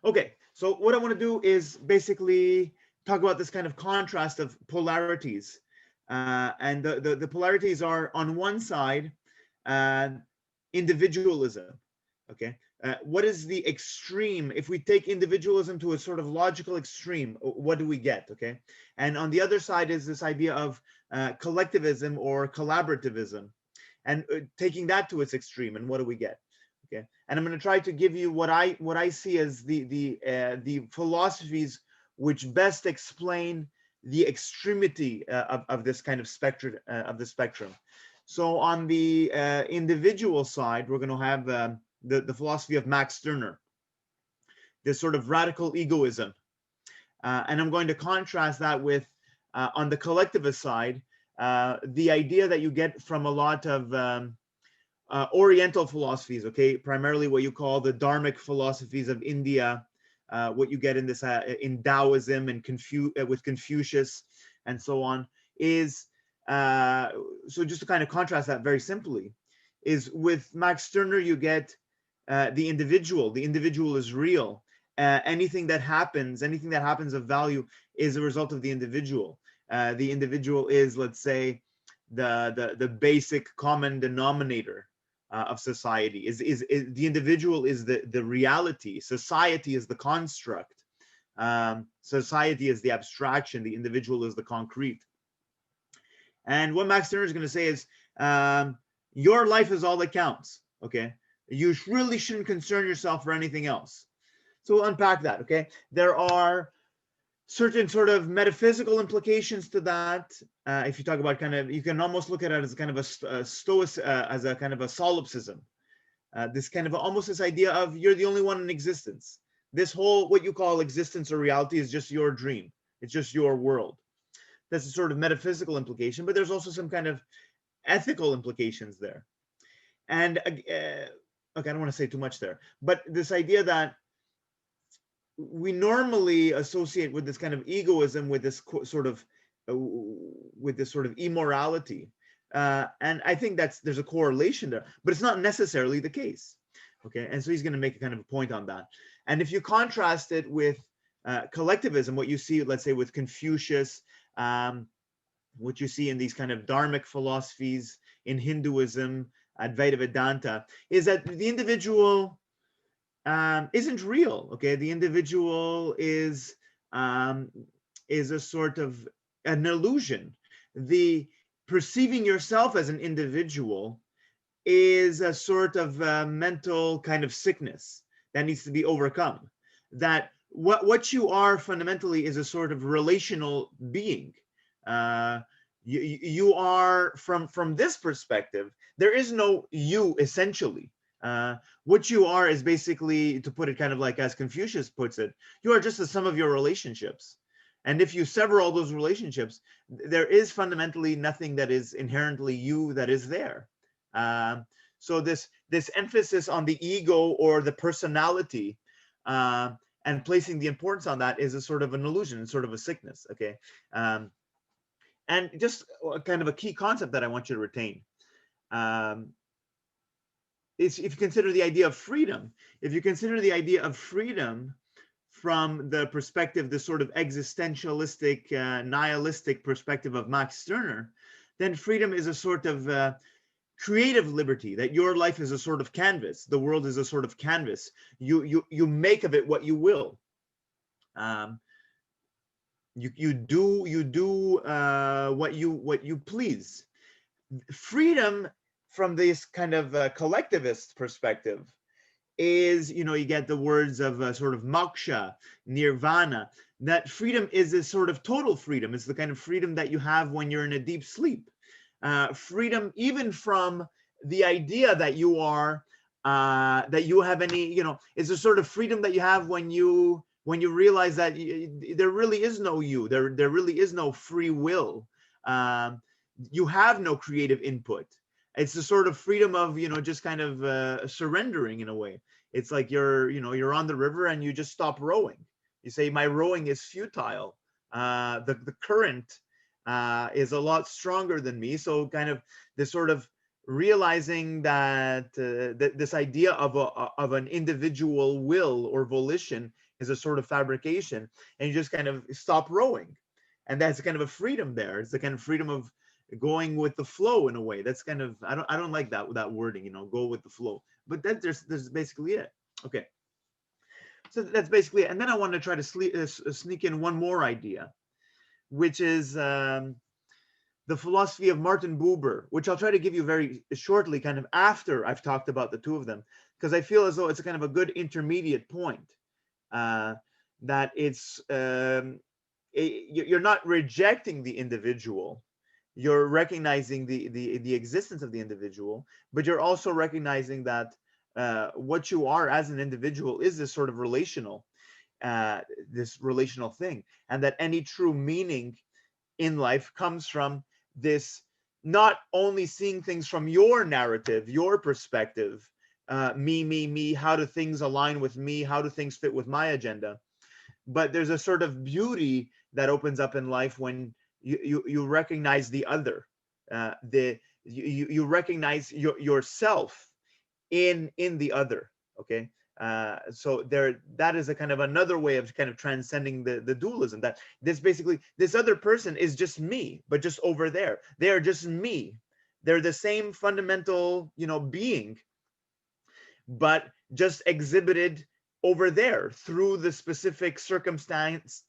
Okay, so what I want to do is basically talk about this kind of contrast of polarities. And the polarities are, on one side, uh, individualism. Okay, what is the extreme? If we take individualism to a sort of logical extreme, what do we get? Okay, and on the other side is this idea of collectivism or collaborativism, and taking that to its extreme, and what do we get? Okay, and I'm going to try to give you what I see as the philosophies which best explain the extremity of this kind of spectrum of the spectrum. So on the individual side, we're going to have the philosophy of Max Stirner, this sort of radical egoism, and I'm going to contrast that with on the collectivist side, the idea that you get from a lot of Oriental philosophies, okay, primarily what you call the Dharmic philosophies of India, what you get in this in Taoism and with Confucius and so on, is so just to kind of contrast that very simply, is with Max Stirner you get the individual. The individual is real. Anything that happens of value is a result of the individual. The individual is, let's say, the basic common denominator of society. Is the individual is the reality. Society is the construct. Society is the abstraction. The individual is the concrete. And what Max Stirner is going to say is, your life is all that counts. Okay, you really shouldn't concern yourself for anything else. So we'll unpack that. Okay, there are certain sort of metaphysical implications to that. If you talk about kind of, you can almost look at it as kind of a stoic, as a kind of a solipsism. This kind of almost this idea of you're the only one in existence. This whole what you call existence or reality is just your dream. It's just your world. That's a sort of metaphysical implication, but there's also some kind of ethical implications there. And okay, I don't want to say too much there, but this idea that we normally associate with this kind of egoism with this sort of immorality, and I think there's a correlation there, but it's not necessarily the case. Okay, and so he's going to make a kind of a point on that. And if you contrast it with collectivism, what you see, let's say, with Confucius, what you see in these kind of dharmic philosophies in Hinduism, Advaita Vedanta, is that the individual isn't real. Okay, the individual is a sort of an illusion. The perceiving yourself as an individual is a sort of mental kind of sickness that needs to be overcome. That what you are fundamentally is a sort of relational being. You are from this perspective. There is no you essentially. What you are is basically, to put it kind of like as Confucius puts it, you are just the sum of your relationships. And if you sever all those relationships, there is fundamentally nothing that is inherently you that is there. So this emphasis on the ego or the personality and placing the importance on that is a sort of an illusion, sort of a sickness. Okay, and just kind of a key concept that I want you to retain. Is if you consider the idea of freedom, from the perspective, the sort of existentialistic, nihilistic perspective of Max Stirner, then freedom is a sort of creative liberty, that your life is a sort of canvas. The world is a sort of canvas. You make of it what you will. You do what you please. Freedom from this kind of collectivist perspective is, you get the words of sort of moksha, nirvana, that freedom is a sort of total freedom. It's the kind of freedom that you have when you're in a deep sleep. Freedom even from the idea that you are, that you have any, is a sort of freedom that you have when you realize that there really is no you, there really is no free will. You have no creative input. It's the sort of freedom of, just kind of surrendering in a way. It's like you're on the river and you just stop rowing. You say, my rowing is futile. The current is a lot stronger than me. So kind of this sort of realizing that this idea of an individual will or volition is a sort of fabrication, and you just kind of stop rowing. And that's kind of a freedom there. It's the kind of freedom of going with the flow in a way. That's kind of, I don't like that wording, you know, go with the flow. But that there's basically it. Okay. So that's basically it. And then I want to try to sneak in one more idea, which is the philosophy of Martin Buber, which I'll try to give you very shortly, kind of after I've talked about the two of them, because I feel as though it's a kind of a good intermediate point, that it's, you're not rejecting the individual, you're recognizing the existence of the individual, but you're also recognizing that what you are as an individual is this sort of relational, this relational thing, and that any true meaning in life comes from this, not only seeing things from your narrative, your perspective, me, how do things align with me, how do things fit with my agenda, but there's a sort of beauty that opens up in life when you recognize the other, you recognize yourself in the other. Okay. So that is a kind of another way of kind of transcending the dualism, that this other person is just me, but just over there. They are just me. They're the same fundamental, you know, being, but just exhibited over there through the specific circumstances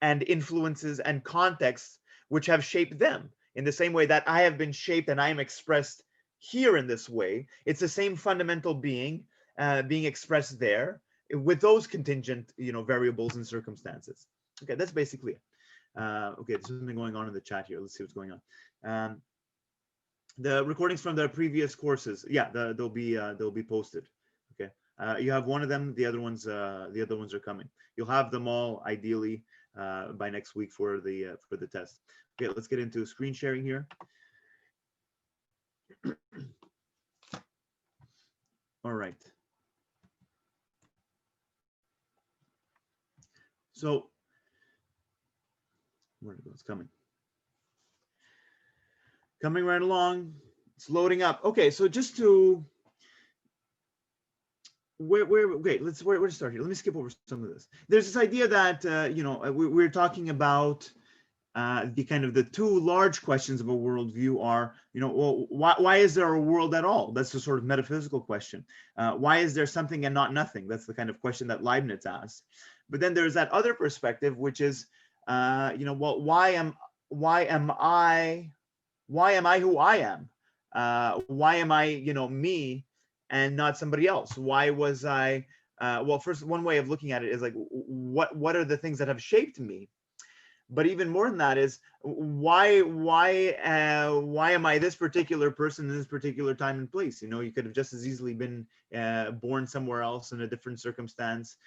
and influences and contexts which have shaped them, in the same way that I have been shaped and I am expressed here in this way. It's the same fundamental being being expressed there with those contingent, you know, variables and circumstances. Okay, that's basically it. Okay, there's something going on in the chat here. Let's see what's going on. The recordings from the previous courses, yeah, they'll be posted. Okay, you have one of them. The other ones are coming. You'll have them all ideally by next week for the test. Okay, let's get into screen sharing here. All right. So, where did it go? It's coming right along. It's loading up. Okay, so just to where to start here. Let me skip over some of this. There's this idea that you know, we're talking about the kind of the two large questions of a worldview are, you know, well, why is there a world at all? That's the sort of metaphysical question. Why is there something and not nothing? That's the kind of question that Leibniz asked. But then there's that other perspective, which is, you know, well, why am I who I am? Why am I, you know, me and not somebody else? Why was I? Well, first, one way of looking at it is like, what are the things that have shaped me? But even more than that is, why am I this particular person in this particular time and place? You know, you could have just as easily been born somewhere else in a different circumstance.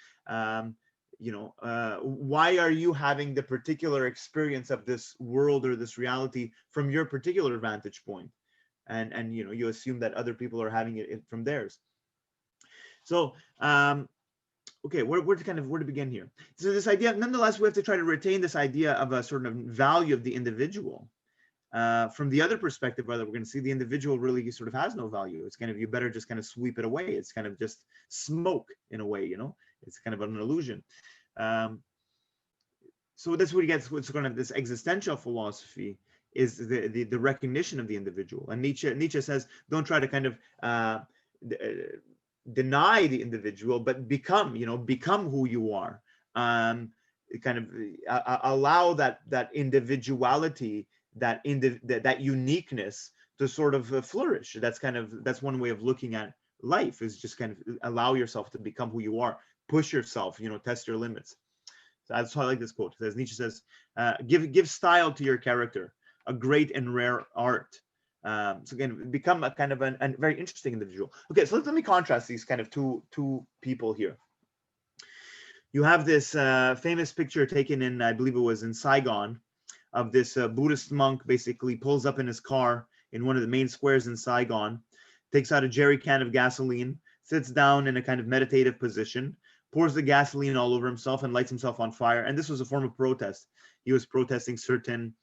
You know, why are you having the particular experience of this world or this reality from your particular vantage point? And you know, you assume that other people are having it from theirs. So okay, where to begin here? So this idea, nonetheless, we have to try to retain this idea of a sort of value of the individual. From the other perspective, whether we're going to see the individual really sort of has no value. It's kind of, you better just kind of sweep it away. It's kind of just smoke in a way, you know. It's kind of an illusion. So that's what he gets. What's going to this existential philosophy is the recognition of the individual. And Nietzsche says, don't try to kind of deny the individual, but become who you are. Kind of allow that individuality, that uniqueness to sort of flourish. That's one way of looking at life, is just kind of allow yourself to become who you are, push yourself, you know, test your limits. So that's why I like this quote. It says, Nietzsche says, give style to your character, a great and rare art. So again, become a kind of a very interesting individual. Okay, so let me contrast these kind of two people here. You have this famous picture taken in, I believe it was in Saigon, of this Buddhist monk basically pulls up in his car in one of the main squares in Saigon, takes out a jerry can of gasoline, sits down in a kind of meditative position, pours the gasoline all over himself and lights himself on fire. And this was a form of protest. He was protesting certain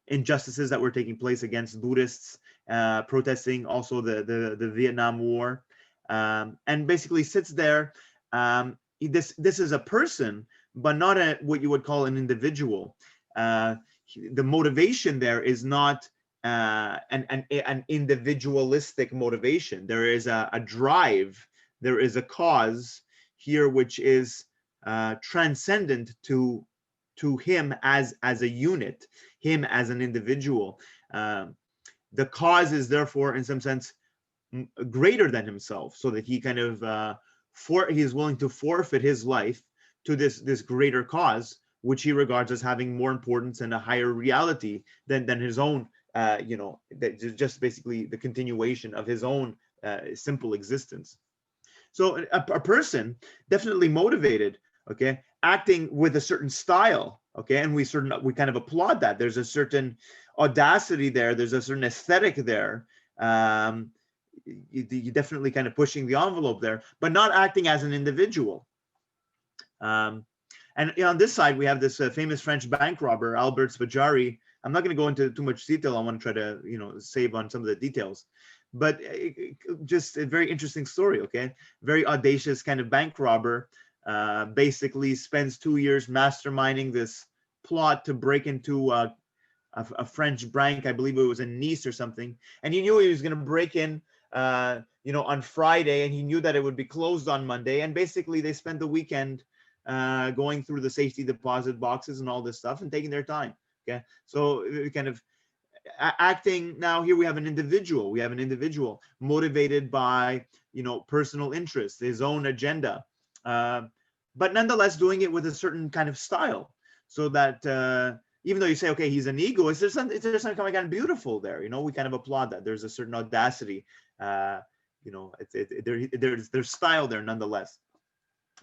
injustices that were taking place against Buddhists, protesting also the Vietnam War. and basically sits there. This is a person, but not what you would call an individual. The motivation there is not an individualistic motivation. There is a drive, there is a cause here which is transcendent to him as a unit, him as an individual. The cause is therefore, in some sense, greater than himself, so that he kind of he is willing to forfeit his life to this greater cause, which he regards as having more importance and a higher reality than his own, that just basically the continuation of his own simple existence. So a person definitely motivated, okay, acting with a certain style, okay, and we kind of applaud that. There's a certain audacity there. There's a certain aesthetic there. You definitely kind of pushing the envelope there, but not acting as an individual. And on this side, we have this famous French bank robber, Albert Spaggiari. I'm not going to go into too much detail. I want to try to, save on some of the details, but just a very interesting story. Okay, very audacious kind of bank robber. Basically, spends 2 years masterminding this plot to break into a French bank. I believe it was in Nice or something, and he knew he was going to break in, on Friday, and he knew that it would be closed on Monday. And basically, they spent the weekend going through the safety deposit boxes and all this stuff and taking their time. Okay, so kind of acting. Now here we have an individual. We have an individual motivated by personal interest, his own agenda, but nonetheless doing it with a certain kind of style, so that even though you say, okay, he's an egoist, there's something kind of beautiful there. We kind of applaud that. There's a certain audacity. There's style there nonetheless.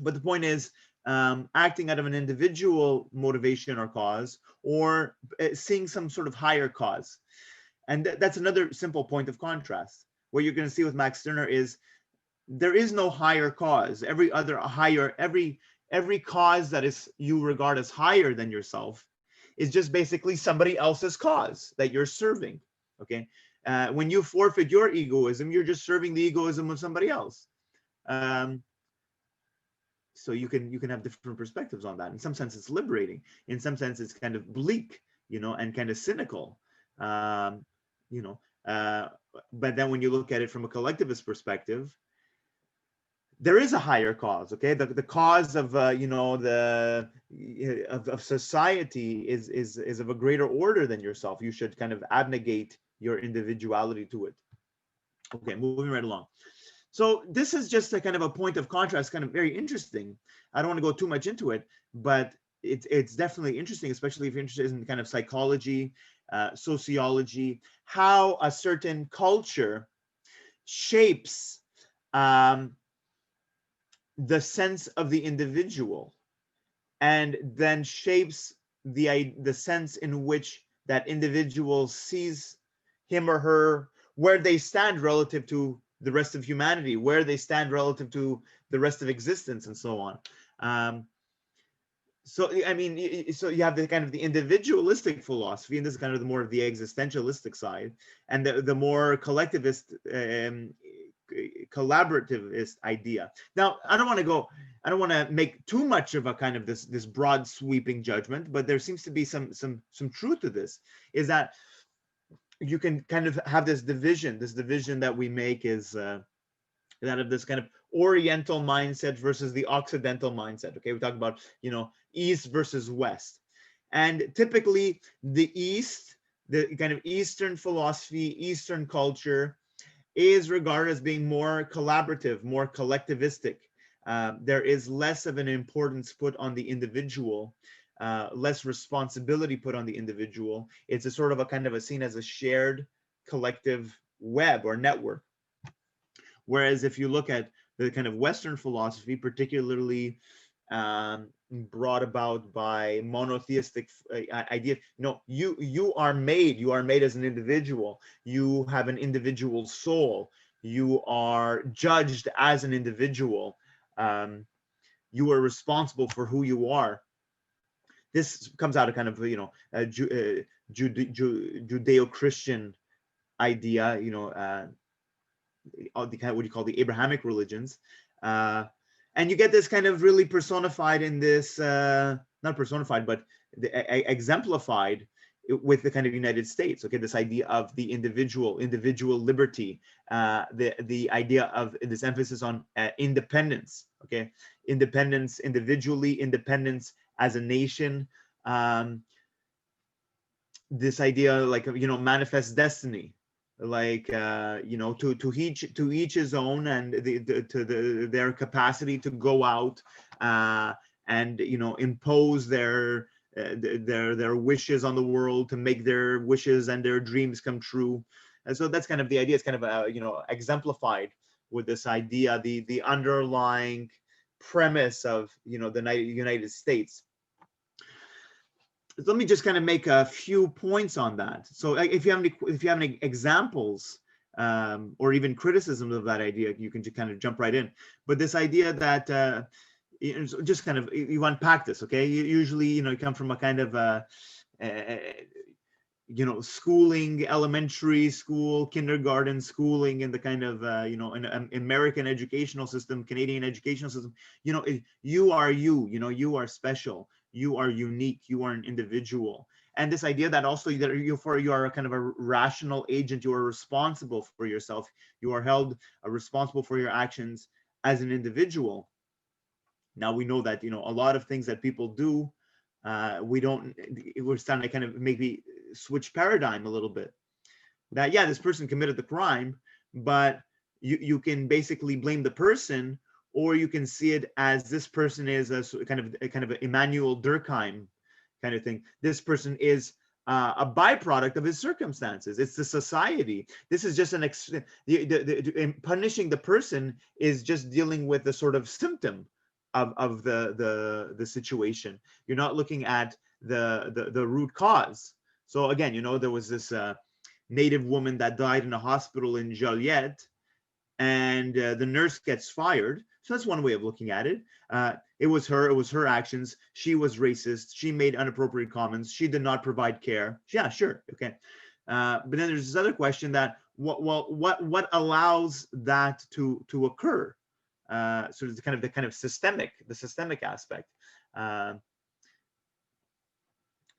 But the point is, acting out of an individual motivation or cause, or seeing some sort of higher cause. And that's another simple point of contrast. What you're going to see with Max Stirner is there is no higher cause. Every cause that is you regard as higher than yourself is just basically somebody else's cause that you're serving. Okay, when you forfeit your egoism, you're just serving the egoism of somebody else. So you can have different perspectives on that. In some sense, it's liberating. In some sense, it's kind of bleak, and kind of cynical, But then when you look at it from a collectivist perspective, there is a higher cause. Okay, the cause of of society is of a greater order than yourself. You should kind of abnegate your individuality to it. Okay, moving right along. So this is just a kind of a point of contrast, kind of very interesting. I don't want to go too much into it, but it's definitely interesting, especially if you're interested in kind of psychology, sociology, how a certain culture shapes the sense of the individual, and then shapes the sense in which that individual sees him or her, where they stand relative to the rest of humanity, where they stand relative to the rest of existence, and so on. So you have the kind of the individualistic philosophy, and this is kind of the more of the existentialistic side, and the more collectivist, collaborativist idea. Now, I don't want to make too much of a kind of this broad sweeping judgment, but there seems to be some truth to this, is that you can kind of have this division that we make is that of this kind of Oriental mindset versus the Occidental mindset. Okay, we talk about East versus West, and typically the East, the kind of Eastern philosophy, Eastern culture, is regarded as being more collaborative, more collectivistic. There is less of an importance put on the individual. Less responsibility put on the individual. It's a sort of a kind of a seen as a shared collective web or network. Whereas if you look at the kind of Western philosophy, particularly brought about by monotheistic idea, you are made as an individual. You have an individual soul. You are judged as an individual. You are responsible for who you are. This comes out of kind of Judeo-Christian idea, the kind of what you call the Abrahamic religions, and you get this kind of really personified in this, not personified, but exemplified with the kind of United States. Okay, this idea of the individual liberty, the idea of this emphasis on independence. Okay, independence individually, independence as a nation. This idea, like, manifest destiny, like, to each his own, and their capacity to go out and impose their wishes on the world, to make their wishes and their dreams come true. And so that's kind of the idea. It's kind of exemplified with this idea, the underlying premise of the United States. Let me just kind of make a few points on that. So if you have any examples or even criticisms of that idea, you can just kind of jump right in. But this idea that just kind of, you unpack this, okay? Usually, you come from a kind of schooling, elementary school, kindergarten schooling, in the kind of an American educational system, Canadian educational system. You are you are special, you are unique, you are an individual. And this idea that also that you are a kind of a rational agent, you are responsible for yourself, you are held responsible for your actions as an individual. Now we know that a lot of things that people do, we're starting to kind of maybe switch paradigm a little bit. That, yeah, this person committed the crime, but you can basically blame the person, or you can see it as this person is a kind of Immanuel Durkheim kind of thing. This person is a byproduct of his circumstances. It's the society. This is just punishing the person is just dealing with the sort of symptom of the situation. You're not looking at the root cause. So again, there was this Native woman that died in a hospital in Joliette, and the nurse gets fired. So that's one way of looking at it. It was her actions. She was racist. She made inappropriate comments. She did not provide care. Yeah, sure, okay. But then there's this other question that what allows that to occur? So it's the kind of systemic aspect.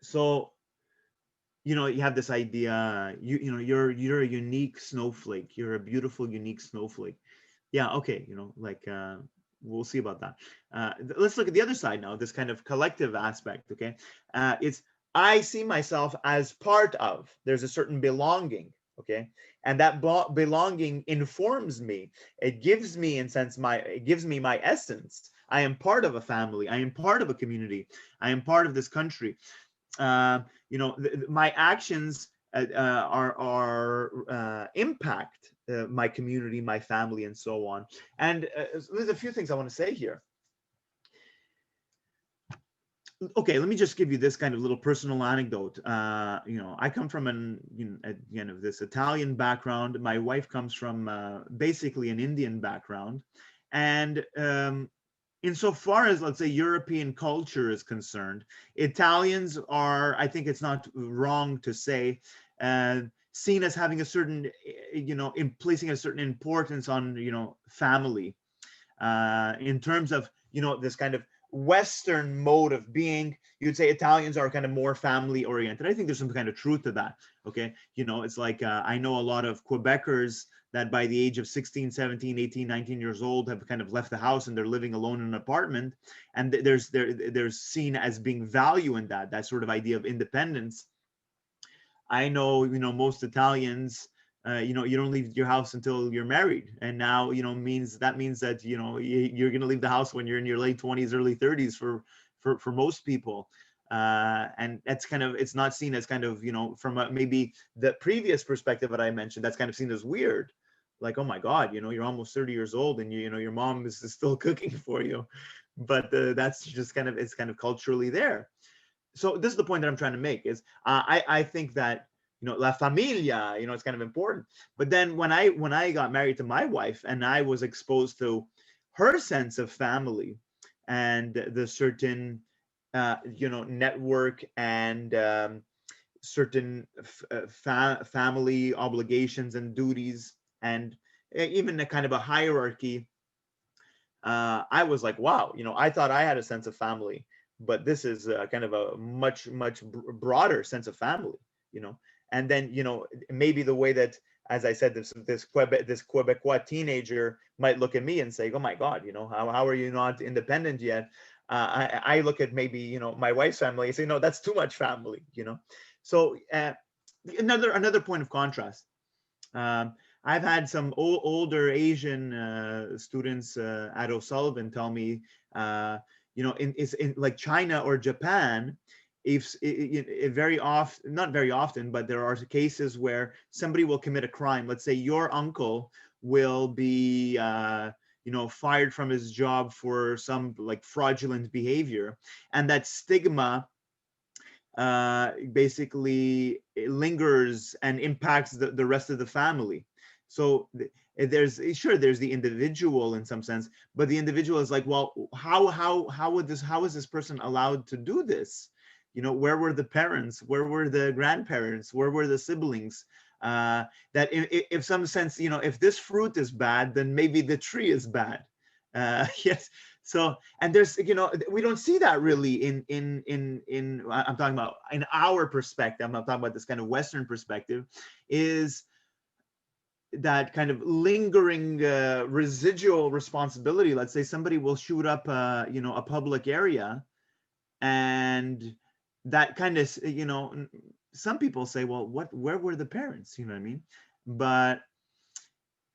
So you have this idea, you're a unique snowflake, you're a beautiful unique snowflake. Yeah, okay, like we'll see about that. Let's look at the other side now, this kind of collective aspect. Okay, it's I see myself as part of, there's a certain belonging. Okay, and that belonging informs me. It gives me, it gives me my essence. I am part of a family, I am part of a community, I am part of this country. My actions are impact my community, my family, and so on. And there's a few things I want to say here. Okay, let me just give you this kind of little personal anecdote. I come from this Italian background. My wife comes from basically an Indian background, and insofar as, let's say, European culture is concerned, Italians are, I think it's not wrong to say, seen as having a certain, placing a certain importance on, family, in terms of, this kind of Western mode of being. You'd say Italians are kind of more family oriented. I think there's some kind of truth to that. Okay. It's like, I know a lot of Quebecers that by the age of 16, 17, 18, 19 years old have kind of left the house and they're living alone in an apartment. And there's seen as being value in that sort of idea of independence. I know, most Italians, you don't leave your house until you're married. And now, means that you're going to leave the house when you're in your late 20s, early 30s for most people. And that's kind of, it's not seen as kind of, from maybe the previous perspective that I mentioned, that's kind of seen as weird. Like, oh my God, you're almost 30 years old and your mom is still cooking for you. But that's just kind of, it's kind of culturally there. So this is the point that I'm trying to make is I think that, la familia, it's kind of important. But then when I got married to my wife and I was exposed to her sense of family and the certain, network and certain family obligations and duties, and even a kind of a hierarchy, I was like, wow, I thought I had a sense of family, but this is kind of a much broader sense of family, and then maybe the way that, as I said, this Quebecois teenager might look at me and say, oh my God, how are you not independent yet? I look at maybe my wife's family and say, no, that's too much family, So another point of contrast. I've had some older Asian students at O'Sullivan tell me, in like China or Japan, if very often, not very often, but there are cases where somebody will commit a crime. Let's say your uncle will be, fired from his job for some like fraudulent behavior, and that stigma basically lingers and impacts the rest of the family. So there's the individual in some sense, but the individual is like, well, how is this person allowed to do this? Where were the parents? Where were the grandparents? Where were the siblings? That if some sense, if this fruit is bad, then maybe the tree is bad. Yes. So, and there's, we don't see that really in I'm talking about in our perspective. I'm not talking about this kind of Western perspective, is that kind of lingering residual responsibility. Let's say somebody will shoot up, a public area, and that kind of, some people say, well, where were the parents? You know what I mean?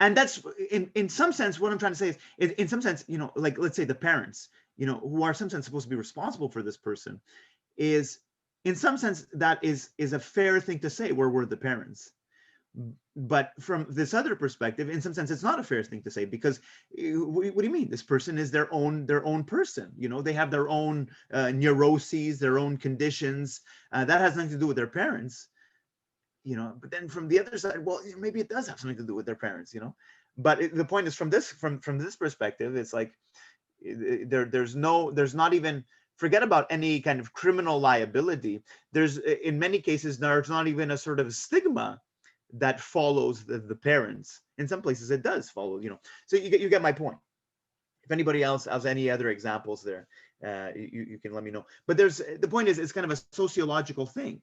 And that's in some sense what I'm trying to say is, in some sense, like let's say the parents, who are some sense supposed to be responsible for this person, is in some sense that is a fair thing to say, where were the parents? But from this other perspective, in some sense, it's not a fair thing to say, because what do you mean? This person is their own person. They have their own neuroses, their own conditions. That has nothing to do with their parents. But then from the other side, well, maybe it does have something to do with their parents. But the point is, from this perspective, it's like there's not even, forget about any kind of criminal liability. There's, in many cases, there's not even a sort of stigma that follows the parents. In some places it does follow, so you get my point. If anybody else has any other examples there, you can let me know. But the point is, it's kind of a sociological thing.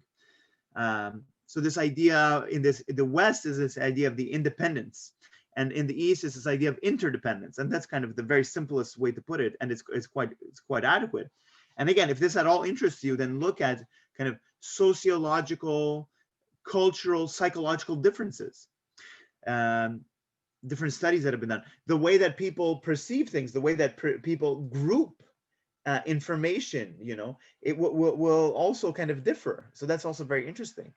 So this idea in the West is this idea of the independence, and in the East is this idea of interdependence, and that's kind of the very simplest way to put it, and it's quite adequate. And again, if this at all interests you, then look at kind of sociological, cultural, psychological differences, different studies that have been done, the way that people perceive things, the way that people group information, it will also kind of differ. So that's also very interesting.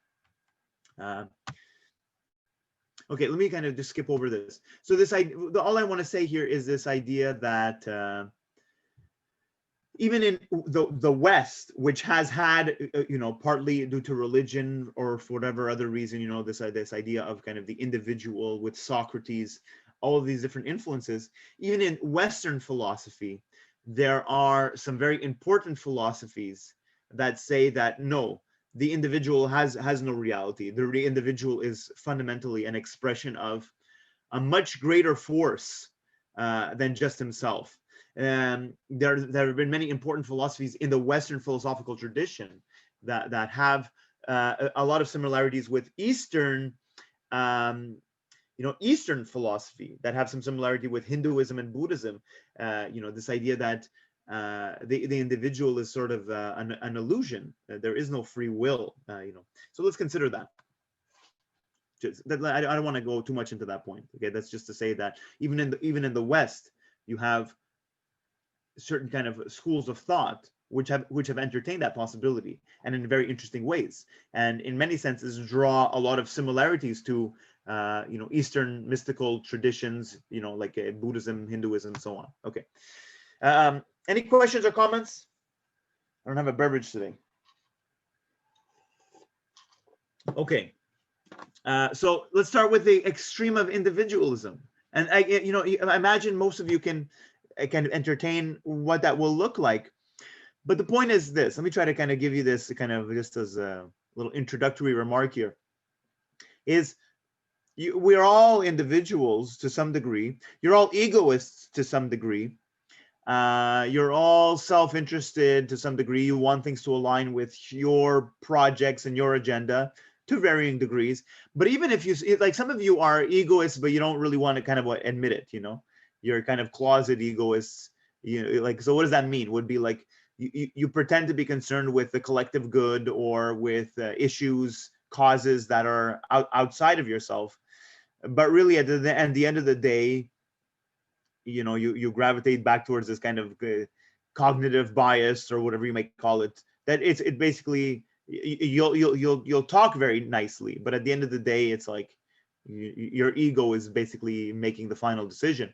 Okay, let me kind of just skip over this. So all I want to say here is this idea that even in the West, which has had, partly due to religion or for whatever other reason, this idea of kind of the individual with Socrates, all of these different influences, even in Western philosophy, there are some very important philosophies that say that no, the individual has no reality. The individual is fundamentally an expression of a much greater force than just himself. There have been many important philosophies in the Western philosophical tradition that have a lot of similarities with Eastern, Eastern philosophy, that have some similarity with Hinduism and Buddhism. This idea that the individual is sort of an illusion. There is no free will. So let's consider that. I don't want to go too much into that point. Okay, that's just to say that even in the West, you have certain kind of schools of thought which have entertained that possibility, and in very interesting ways, and in many senses draw a lot of similarities to Eastern mystical traditions, like Buddhism, Hinduism, and so on. Okay. Any questions or comments? I don't have a beverage today. Okay. So let's start with the extreme of individualism, and I imagine most of you can kind of entertain what that will look like. But the point is this. Let me try to kind of give you this kind of just as a little introductory remark here. Is we're all individuals to some degree. You're all egoists to some degree. You're all self-interested to some degree. You want things to align with your projects and your agenda to varying degrees. But even if you, like, some of you are egoists, but you don't really want to kind of admit it, you know, you're kind of closet egoists. You know, like, so what does that mean? Would be like you pretend to be concerned with the collective good or with issues, causes that are outside of yourself. But really, at the end of the day, you know, you gravitate back towards this kind of cognitive bias or whatever you may call it, that it basically, you'll talk very nicely, but at the end of the day, it's like your ego is basically making the final decision.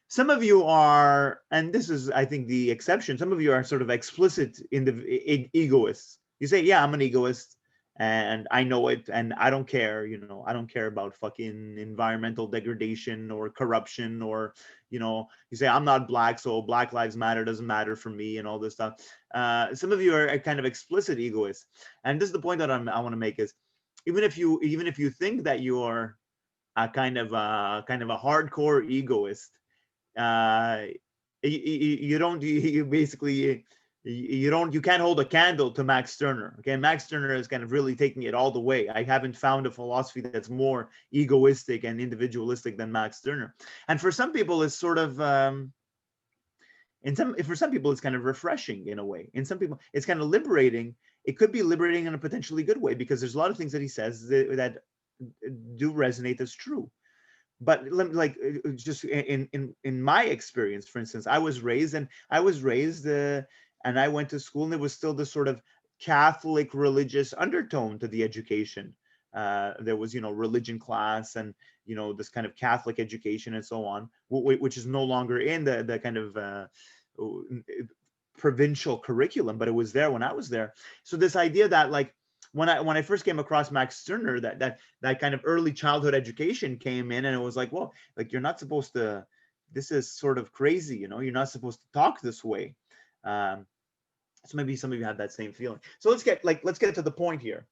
Some of you are, and this is, I think, the exception, some of you are sort of explicit in the egoists. You say, yeah, I'm an egoist and I know it and I don't care, you know, I don't care about fucking environmental degradation or corruption, or, you know, you say, I'm not black, so Black Lives Matter doesn't matter for me and all this stuff. Some of you are a kind of explicit egoists. And this is the point that I want to make is, even if you think that you are a kind of a hardcore egoist, uh, you don't, you basically, you can't hold a candle to Max Stirner. Okay, Max Stirner is kind of really taking it all the way. I haven't found a philosophy that's more egoistic and individualistic than Max Stirner. And for some people, it's sort of for some people, it's kind of refreshing in a way. In some people, it's kind of liberating. It could be liberating in a potentially good way, because there's a lot of things that he says that do resonate as true. But like, just in my experience, for instance, I was raised and I went to school, and there was still this sort of Catholic religious undertone to the education. There was, you know, religion class, and, you know, this kind of Catholic education and so on, which is no longer in the kind of provincial curriculum, but it was there when I was there. So this idea that, like, when I first came across Max Stirner, that kind of early childhood education came in, and it was like, well, like, you're not supposed to, this is sort of crazy, you know, you're not supposed to talk this way. So maybe some of you have that same feeling. So let's get to the point here,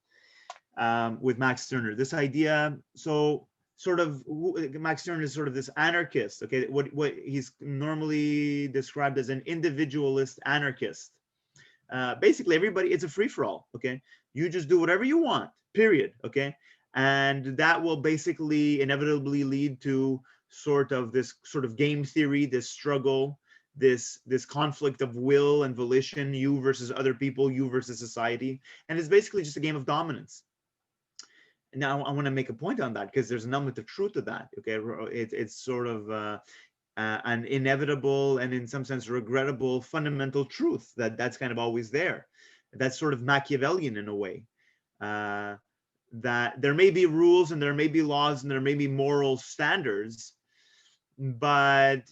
with Max Stirner. This idea, so sort of, Max Stirner is sort of this anarchist. Okay, what he's normally described as an individualist anarchist. Basically, everybody, it's a free-for-all. Okay, you just do whatever you want, period. Okay, and that will basically inevitably lead to sort of this sort of game theory, this struggle, this conflict of will and volition, you versus other people, you versus society. And it's basically just a game of dominance. Now I want to make a point on that, because there's an element of truth to that. Okay, it's sort of an inevitable and, in some sense, regrettable fundamental truth that's kind of always there. That's sort of Machiavellian in a way. That there may be rules and there may be laws and there may be moral standards, but,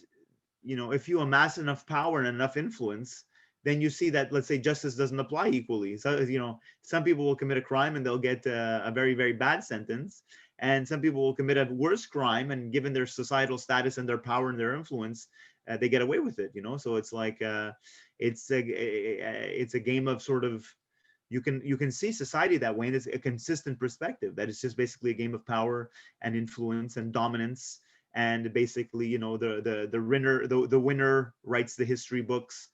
you know, if you amass enough power and enough influence, then you see that, let's say, justice doesn't apply equally. So, you know, some people will commit a crime and they'll get a very, very bad sentence. And some people will commit a worse crime, and given their societal status and their power and their influence, they get away with it, you know? So it's like, it's a game of sort of, you can see society that way, and it's a consistent perspective that it's just basically a game of power and influence and dominance. And basically, you know, the winner writes the history books,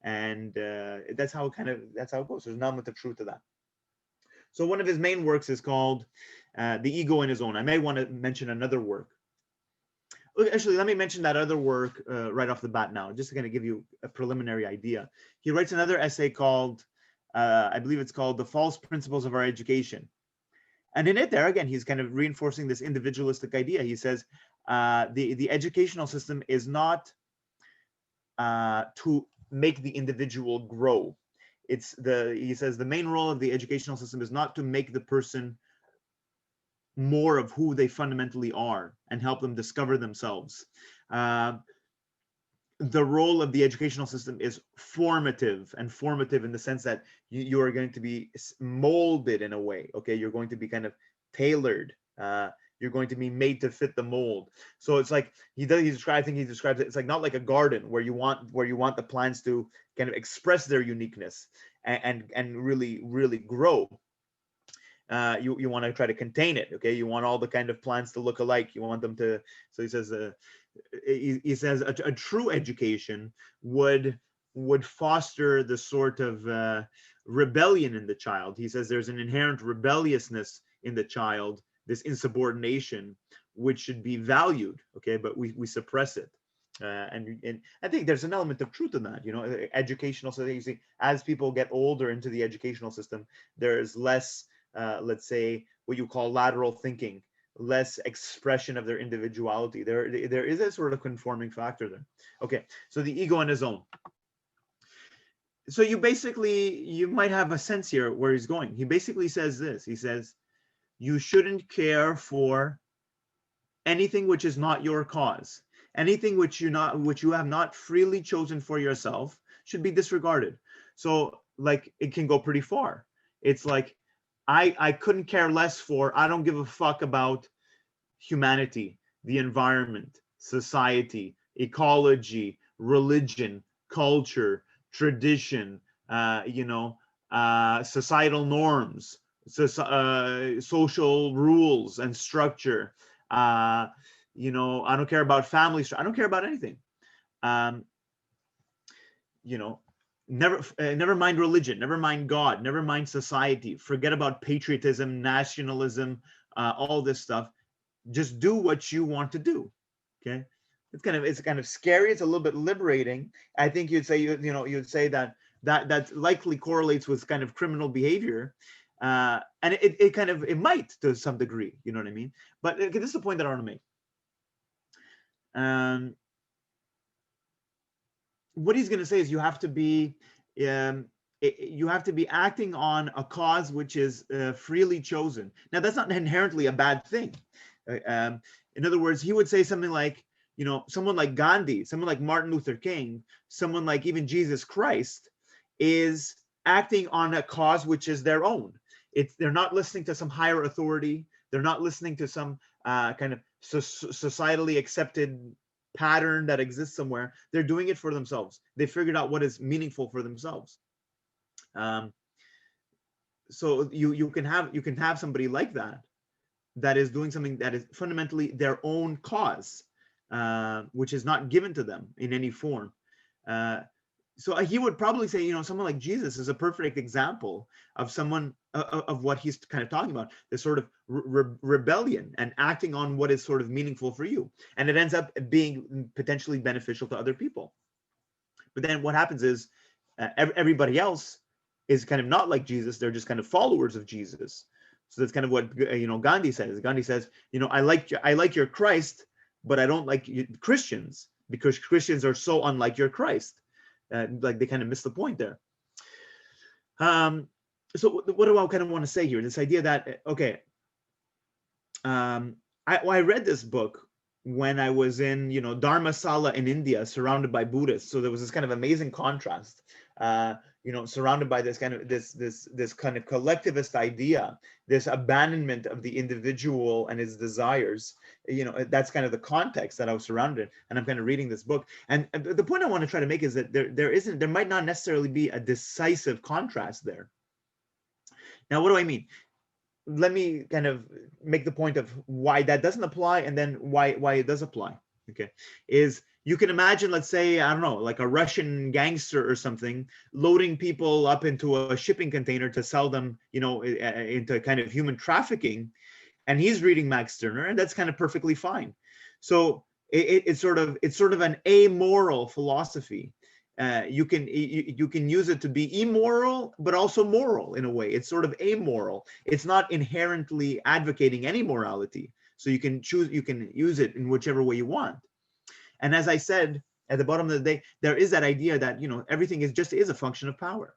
and that's how it goes. There's an element of truth to that. So one of his main works is called The Ego in His Own. I may want to mention another work. Actually, let me mention that other work right off the bat now, just to kind of give you a preliminary idea. He writes another essay called, I believe it's called The False Principles of Our Education. And in it, there again, he's kind of reinforcing this individualistic idea. He says the educational system is not to make the individual grow. He says the main role of the educational system is not to make the person more of who they fundamentally are and help them discover themselves. The role of the educational system is formative in the sense that you are going to be molded in a way. Okay, you're going to be kind of tailored. You're going to be made to fit the mold. So it's like he describes it. It's like not like a garden where you want the plants to kind of express their uniqueness and really grow. you want to try to contain it. Okay, you want all the kind of plants to look alike. You want them to. So he says a true education would foster the sort of rebellion in the child. He says there's an inherent rebelliousness in the child, this insubordination, which should be valued. Okay, but we suppress it. And I think there's an element of truth in that. Educational. So you see, as people get older into the educational system, there's less, let's say, what you call lateral thinking, less expression of their individuality. There is a sort of conforming factor there. Okay, so the ego on his own. So you might have a sense here where he's going. He basically says this. He says, you shouldn't care for anything which is not your cause. Anything which you have not freely chosen for yourself should be disregarded. So like it can go pretty far. It's like I couldn't care less for, I don't give a fuck about humanity, the environment, society, ecology, religion, culture, tradition, societal norms, social rules and structure. I don't care about family. I don't care about anything. Never mind religion, never mind God, never mind society. Forget about patriotism, nationalism, all this stuff. Just do what you want to do. Okay, it's kind of scary. It's a little bit liberating. I think you'd say you'd say that likely correlates with kind of criminal behavior. And it might to some degree, you know what I mean? But this is the point that I want to make. What he's going to say is you have to be acting on a cause which is freely chosen. Now, that's not inherently a bad thing. In other words, he would say something like, someone like Gandhi, someone like Martin Luther King, someone like even Jesus Christ is acting on a cause which is their own. They're not listening to some higher authority. They're not listening to some kind of societally accepted pattern that exists somewhere. They're doing it for themselves. They figured out what is meaningful for themselves. So you can have somebody like that is doing something that is fundamentally their own cause, which is not given to them in any form. So he would probably say, someone like Jesus is a perfect example of someone of what he's kind of talking about, this sort of rebellion and acting on what is sort of meaningful for you. And it ends up being potentially beneficial to other people. But then what happens is everybody else is kind of not like Jesus. They're just kind of followers of Jesus. So that's kind of what, Gandhi says. Gandhi says, I like your Christ, but I don't like Christians because Christians are so unlike your Christ. Like they kind of miss the point there. So what do I kind of want to say here? This idea that, okay, I read this book when I was in, Dharmasala in India, surrounded by Buddhists. So there was this kind of amazing contrast, surrounded by this kind of collectivist idea, this abandonment of the individual and his desires. That's kind of the context that I was surrounded in, and I'm kind of reading this book. And the point I want to try to make is that there might not necessarily be a decisive contrast there. Now, what do I mean? Let me kind of make the point of why that doesn't apply, and then why it does apply. Okay, is you can imagine, let's say, I don't know, like a Russian gangster or something, loading people up into a shipping container to sell them, into kind of human trafficking, and he's reading Max Stirner, and that's kind of perfectly fine. So it's sort of an amoral philosophy. You can use it to be immoral, but also moral in a way. It's sort of amoral. It's not inherently advocating any morality. So you can use it in whichever way you want. And as I said, at the bottom of the day, there is that idea that, everything is a function of power.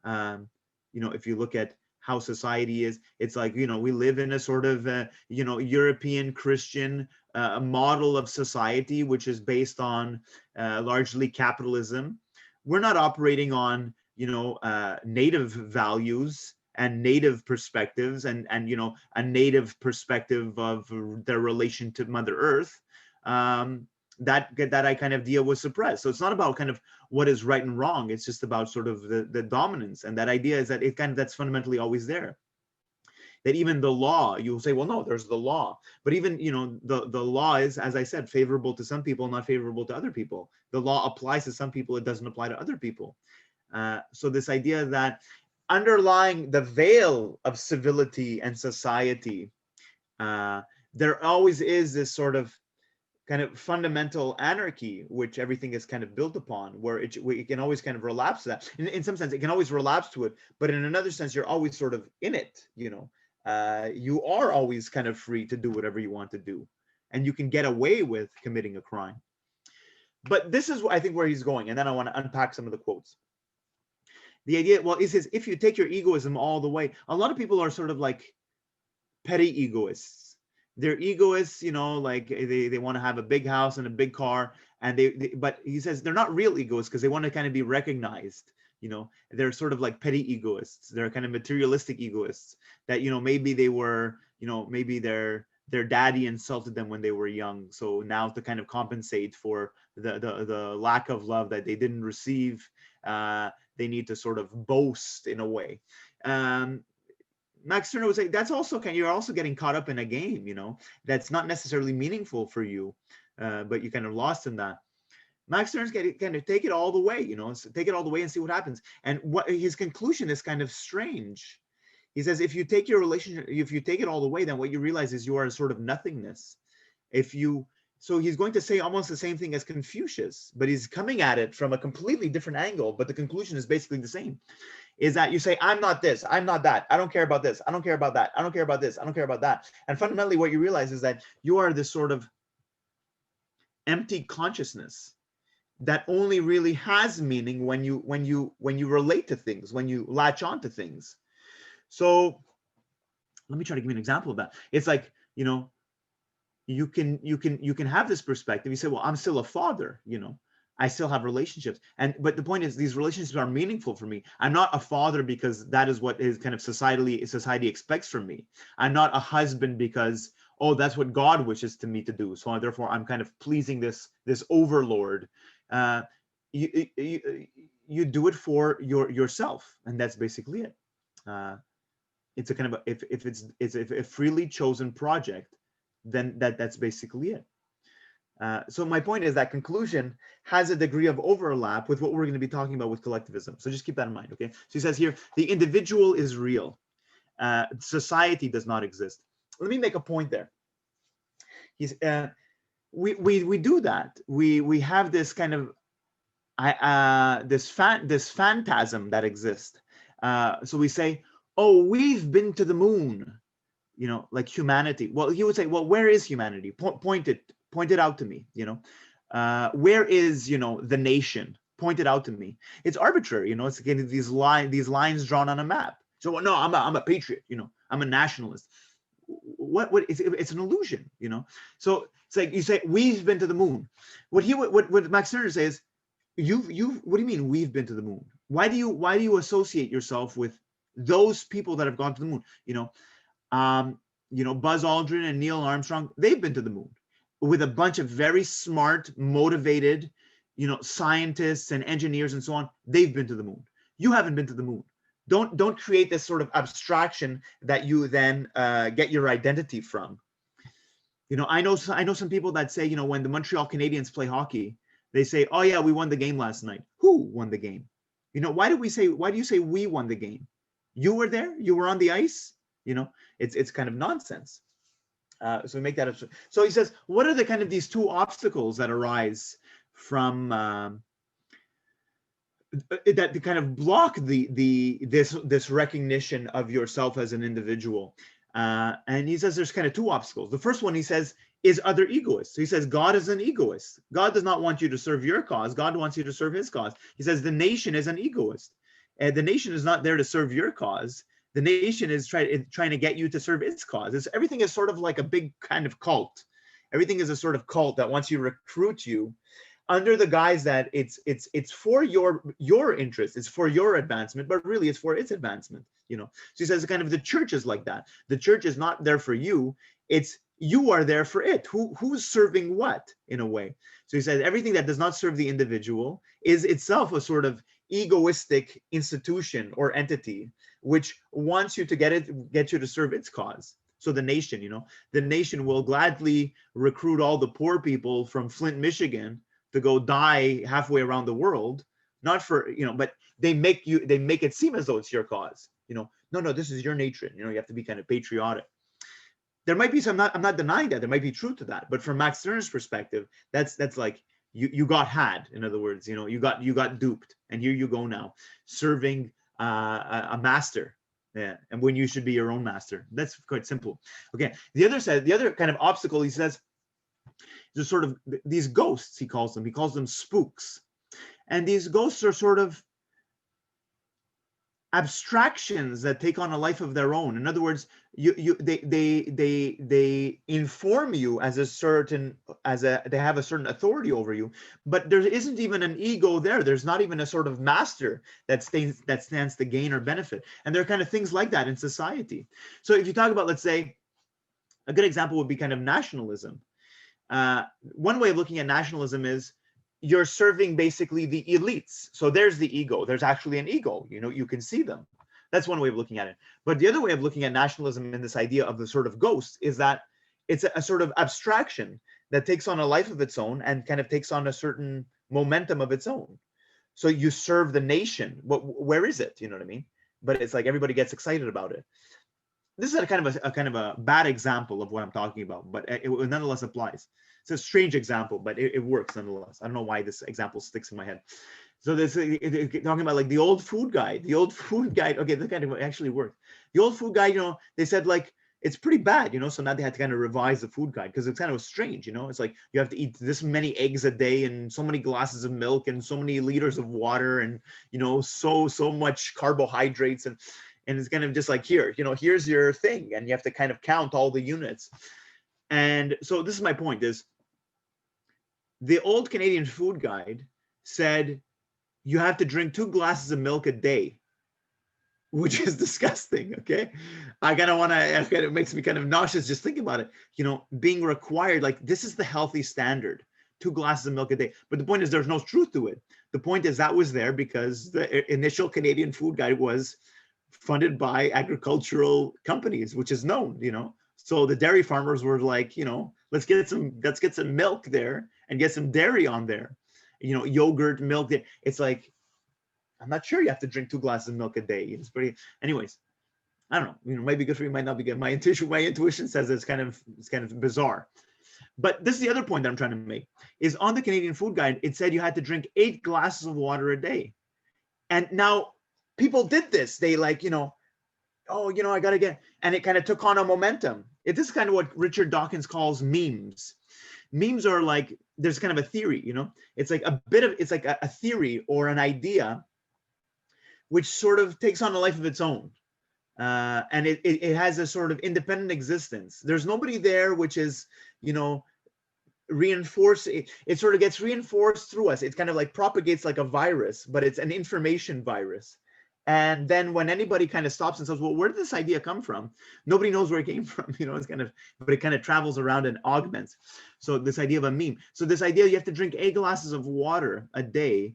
If you look at how society is, it's like, we live in a sort of, European Christian model of society, which is based on largely capitalism. We're not operating on, native values and native perspectives and a native perspective of their relation to Mother Earth. That I kind of idea was suppressed. So it's not about kind of what is right and wrong. It's just about sort of the dominance. And that idea is that that's fundamentally always there. that even the law, you'll say, well, no, there's the law. But even, the law is, as I said, favorable to some people, not favorable to other people. The law applies to some people, it doesn't apply to other people. So this idea that underlying the veil of civility and society, there always is this sort of kind of fundamental anarchy, which everything is kind of built upon, where it can always kind of relapse to that. In some sense, it can always relapse to it, but in another sense, you're always sort of in it, you are always kind of free to do whatever you want to do, and you can get away with committing a crime. But this is, I think, where he's going, and then I want to unpack some of the quotes. The idea, well, he says, if you take your egoism all the way, a lot of people are sort of like petty egoists. They're egoists, like they want to have a big house and a big car, and but he says they're not real egoists because they want to kind of be recognized. They're sort of like petty egoists. They're kind of materialistic egoists that, maybe they were, maybe their daddy insulted them when they were young. So now to kind of compensate for the lack of love that they didn't receive, they need to sort of boast in a way. Max Stirner would say that's also you're also getting caught up in a game, that's not necessarily meaningful for you, but you kind of lost in that. Max Stirner's kind of take it all the way, take it all the way and see what happens. And what his conclusion is kind of strange. He says, if you take your relationship, if you take it all the way, then what you realize is you are a sort of nothingness. So he's going to say almost the same thing as Confucius, but he's coming at it from a completely different angle, but the conclusion is basically the same. Is that you say, I'm not this, I'm not that, I don't care about this, I don't care about that, I don't care about this, I don't care about that. And fundamentally what you realize is that you are this sort of empty consciousness that only really has meaning when you relate to things, when you latch on to things. So let me try to give you an example of that. It's like, you can have this perspective. You say, well, I'm still a father, I still have relationships. But the point is, these relationships are meaningful for me. I'm not a father because that is what is kind of society expects from me. I'm not a husband because, oh, that's what God wishes to me to do. So therefore, I'm kind of pleasing this overlord. You do it for yourself, and that's basically it. It's a kind of if it's a freely chosen project, then that's basically it. So my point is that conclusion has a degree of overlap with what we're going to be talking about with collectivism. So just keep that in mind, okay? So he says here, the individual is real. Society does not exist. Let me make a point there. We do that. We have this kind of this phantasm that exists. So we say, oh, we've been to the moon, like humanity. Well, he would say, well, where is humanity? Point it out to me, where is, the nation? Point it out to me. It's arbitrary, it's again these lines drawn on a map. So no, I'm a patriot, I'm a nationalist. What it's an illusion, So it's like you say, we've been to the moon. What Max Stirner says, what do you mean we've been to the moon? Why do you associate yourself with those people that have gone to the moon? Buzz Aldrin and Neil Armstrong, they've been to the moon with a bunch of very smart, motivated, scientists and engineers and so on. They've been to the moon. You haven't been to the moon. Don't create this sort of abstraction that you then get your identity from. I know some people that say, when the Montreal Canadiens play hockey, they say, oh yeah, we won the game last night. Who won the game? Why do you say we won the game? You were there, you were on the ice. It's kind of nonsense. So we make that up. So he says, what are the kind of these two obstacles that arise from that kind of block this recognition of yourself as an individual? And he says there's kind of two obstacles. The first one, he says, is other egoists. So he says God is an egoist. God does not want you to serve your cause. God wants you to serve his cause. He says the nation is an egoist. And the nation is not there to serve your cause. The nation is trying to get you to serve its cause. Everything is sort of like a big kind of cult. Everything is a sort of cult that wants to recruit you under the guise that it's for your interest, it's for your advancement, but really it's for its advancement. So he says kind of the church is like that. The church is not there for you. It's you are there for it. Who's serving what, in a way? So he says everything that does not serve the individual is itself a sort of egoistic institution or entity which wants you to get you to serve its cause. So the nation, the nation will gladly recruit all the poor people from Flint, Michigan to go die halfway around the world, not for, but they make it seem as though it's your cause. No, this is your nature. You have to be kind of patriotic. There might be some, I'm not denying that there might be truth to that, but from Max Stirner's perspective, that's like you got had. In other words, you got duped, and here you go now serving a master. Yeah, and when you should be your own master. That's quite simple. Okay, the other kind of obstacle, he says, is sort of these ghosts. He calls them spooks, and these ghosts are sort of abstractions that take on a life of their own. In other words, they inform you they have a certain authority over you, but there isn't even an ego there. There's not even a sort of master that stands to gain or benefit. And there are kind of things like that in society. So if you talk about, let's say, a good example would be kind of nationalism. One way of looking at nationalism is you're serving basically the elites. So there's the ego. There's actually an ego. You can see them. That's one way of looking at it. But the other way of looking at nationalism and this idea of the sort of ghost is that it's a sort of abstraction that takes on a life of its own and kind of takes on a certain momentum of its own. So you serve the nation. Where is it? You know what I mean? But it's like everybody gets excited about it. This is a kind of a bad example of what I'm talking about, but it nonetheless applies. It's a strange example, but it works nonetheless. I don't know why this example sticks in my head. So this talking about like the old food guide. Okay, this kind of actually worked. The old food guide, they said like it's pretty bad, so now they had to kind of revise the food guide because it's kind of strange, It's like you have to eat this many eggs a day and so many glasses of milk and so many liters of water and so much carbohydrates and it's kind of just like here's your thing, and you have to kind of count all the units. And so this is my point: is the old Canadian food guide said you have to drink 2 glasses of milk a day, which is disgusting. Okay, I kind of want to. It makes me kind of nauseous just thinking about it. Being required, like this is the healthy standard: 2 glasses of milk a day. But the point is, there's no truth to it. The point is that was there because the initial Canadian food guide was funded by agricultural companies, which is known. So the dairy farmers were like, let's get some milk there and get some dairy on there, yogurt, milk. It's like, I'm not sure you have to drink 2 glasses of milk a day. It's pretty, anyways, I don't know, maybe good for you, might not be good. My intuition says it's kind of bizarre. But this is the other point that I'm trying to make is on the Canadian food guide, it said you had to drink 8 glasses of water a day. And now people did this. They like, I gotta get, and it kind of took on a momentum. This is kind of what Richard Dawkins calls memes. Memes are like, there's kind of a theory, it's like it's like a theory or an idea which sort of takes on a life of its own. And it has a sort of independent existence. There's nobody there which is, reinforced. It sort of gets reinforced through us. It kind of like propagates like a virus, but it's an information virus. And then when anybody kind of stops and says, well, where did this idea come from? Nobody knows where it came from, it's kind of, but it kind of travels around and augments. So this idea of a meme. So this idea you have to drink 8 glasses of water a day,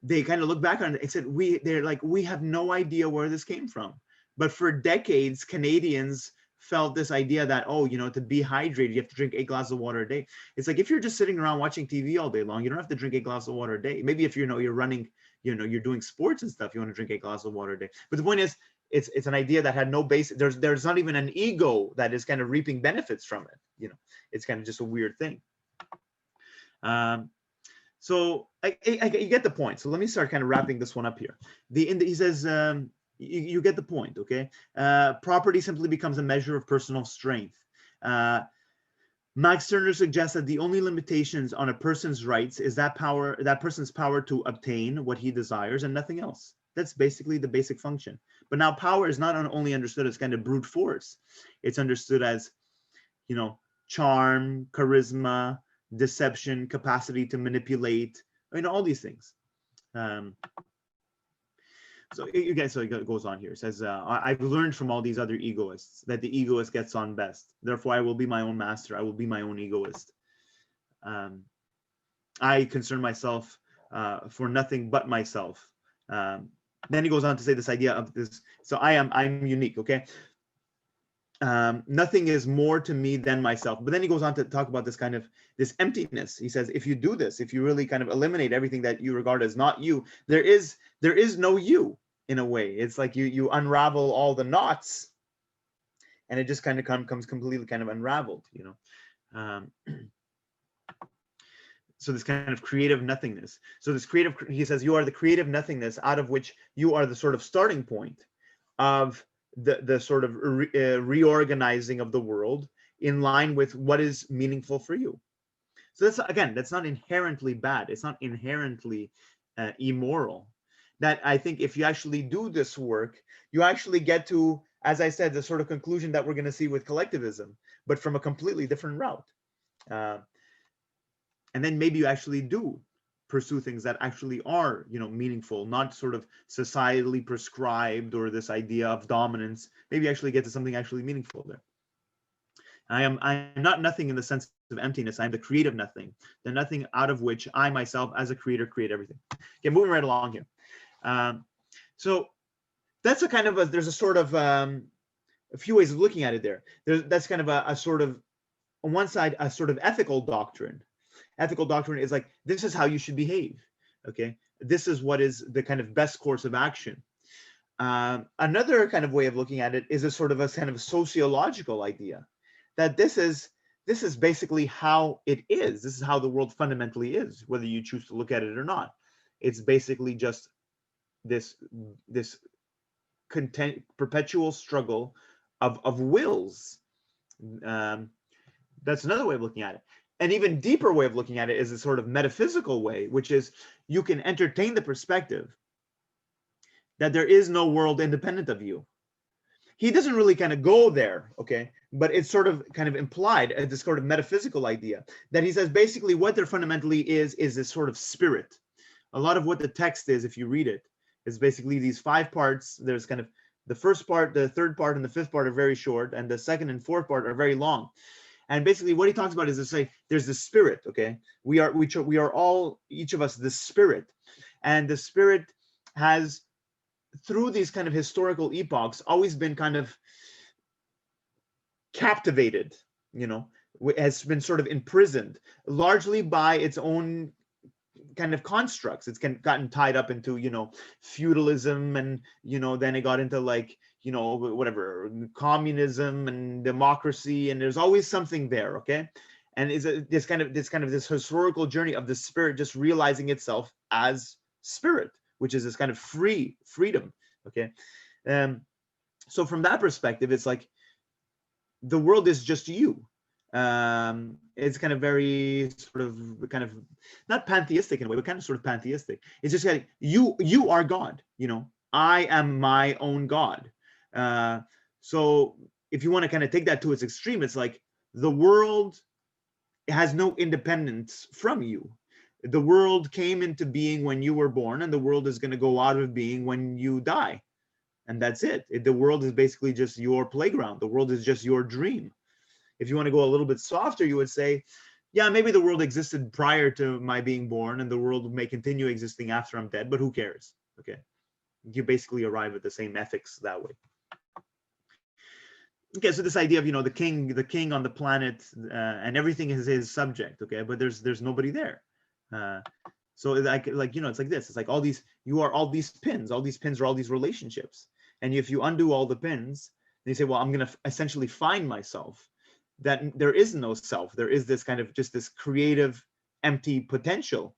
they kind of look back on it and said, they're like, we have no idea where this came from. But for decades, Canadians felt this idea that, to be hydrated, you have to drink 8 glasses of water a day. It's like, if you're just sitting around watching TV all day long, you don't have to drink 8 glasses of water a day. Maybe if you're running, you're doing sports and stuff, you want to drink 8 glasses of water a day. But the point is, it's an idea that had no basis. There's not even an ego that is kind of reaping benefits from it. It's kind of just a weird thing. So you get the point. So let me start kind of wrapping this one up here. He says, you get the point, okay? Property simply becomes a measure of personal strength. Max Stirner suggests that the only limitations on a person's rights is that person's power to obtain what he desires and nothing else. That's basically the basic function. But now power is not only understood as kind of brute force. It's understood as, charm, charisma, deception, capacity to manipulate, all these things. So it goes on here. It says, I've learned from all these other egoists that the egoist gets on best. Therefore, I will be my own master. I will be my own egoist. I concern myself for nothing but myself. Then he goes on to say this idea of this. So I'm unique. Okay. Nothing is more to me than myself. But then he goes on to talk about this emptiness. He says, if you do this, if you really kind of eliminate everything that you regard as not you, there is no you in a way. It's like you unravel all the knots, and it just kind of comes completely kind of unraveled, So this kind of creative nothingness. So he says, you are the creative nothingness out of which you are the sort of starting point of the sort of reorganizing of the world in line with what is meaningful for you. So that's not inherently bad. It's not inherently immoral. That I think if you actually do this work, you actually get to, as I said, the sort of conclusion that we're going to see with collectivism, but from a completely different route. And then maybe you actually do pursue things that actually are, meaningful, not sort of societally prescribed or this idea of dominance. Maybe you actually get to something actually meaningful there. I am not nothing in the sense of emptiness. I am the creative nothing, the nothing out of which I myself as a creator create everything. Okay, moving right along here. So that's a kind of there's a sort of a few ways of looking at it there. That's kind of a sort of, on one side, a sort of ethical doctrine. Ethical doctrine is like, this is how you should behave. Okay, this is what is the kind of best course of action. Another kind of way of looking at it is a sort of a kind of sociological idea that this is basically how it is. This is how the world fundamentally is, whether you choose to look at it or not. It's basically just this perpetual struggle of wills. That's another way of looking at it. An even deeper way of looking at it is a sort of metaphysical way, which is you can entertain the perspective that there is no world independent of you. He doesn't really kind of go there, okay? But it's sort of kind of implied as this sort of metaphysical idea that he says basically what there fundamentally is this sort of spirit. A lot of what the text is, if you read it, is basically these 5 parts. There's kind of the first part, the third part, and the fifth part are very short, and the second and fourth part are very long. And basically what he talks about is to say there's the spirit, okay? We are all, each of us, the spirit. And the spirit has, through these kind of historical epochs, always been kind of captivated, has been sort of imprisoned, largely by its own kind of constructs. It's gotten tied up into, feudalism, and, then it got into like, whatever, communism and democracy, and there's always something there, okay? And is this kind of this historical journey of the spirit just realizing itself as spirit, which is this kind of freedom, okay? So from that perspective, it's like the world is just you. It's kind of very sort of kind of not pantheistic in a way, but kind of sort of pantheistic. It's just like you are God, I am my own God. So if you want to kind of take that to its extreme, it's like the world has no independence from you. The world came into being when you were born, and the world is going to go out of being when you die. And that's it. The world is basically just your playground. The world is just your dream. If you want to go a little bit softer, you would say, yeah, maybe the world existed prior to my being born, and the world may continue existing after I'm dead, but who cares? Okay. You basically arrive at the same ethics that way. Okay, so this idea of the king on the planet, and everything is his subject. Okay, but there's nobody there. So it's like it's like this. It's like you are all these pins. All these pins are all these relationships. And if you undo all the pins, then you say, well, I'm going to essentially find myself. That there is no self. There is this kind of just this creative, empty potential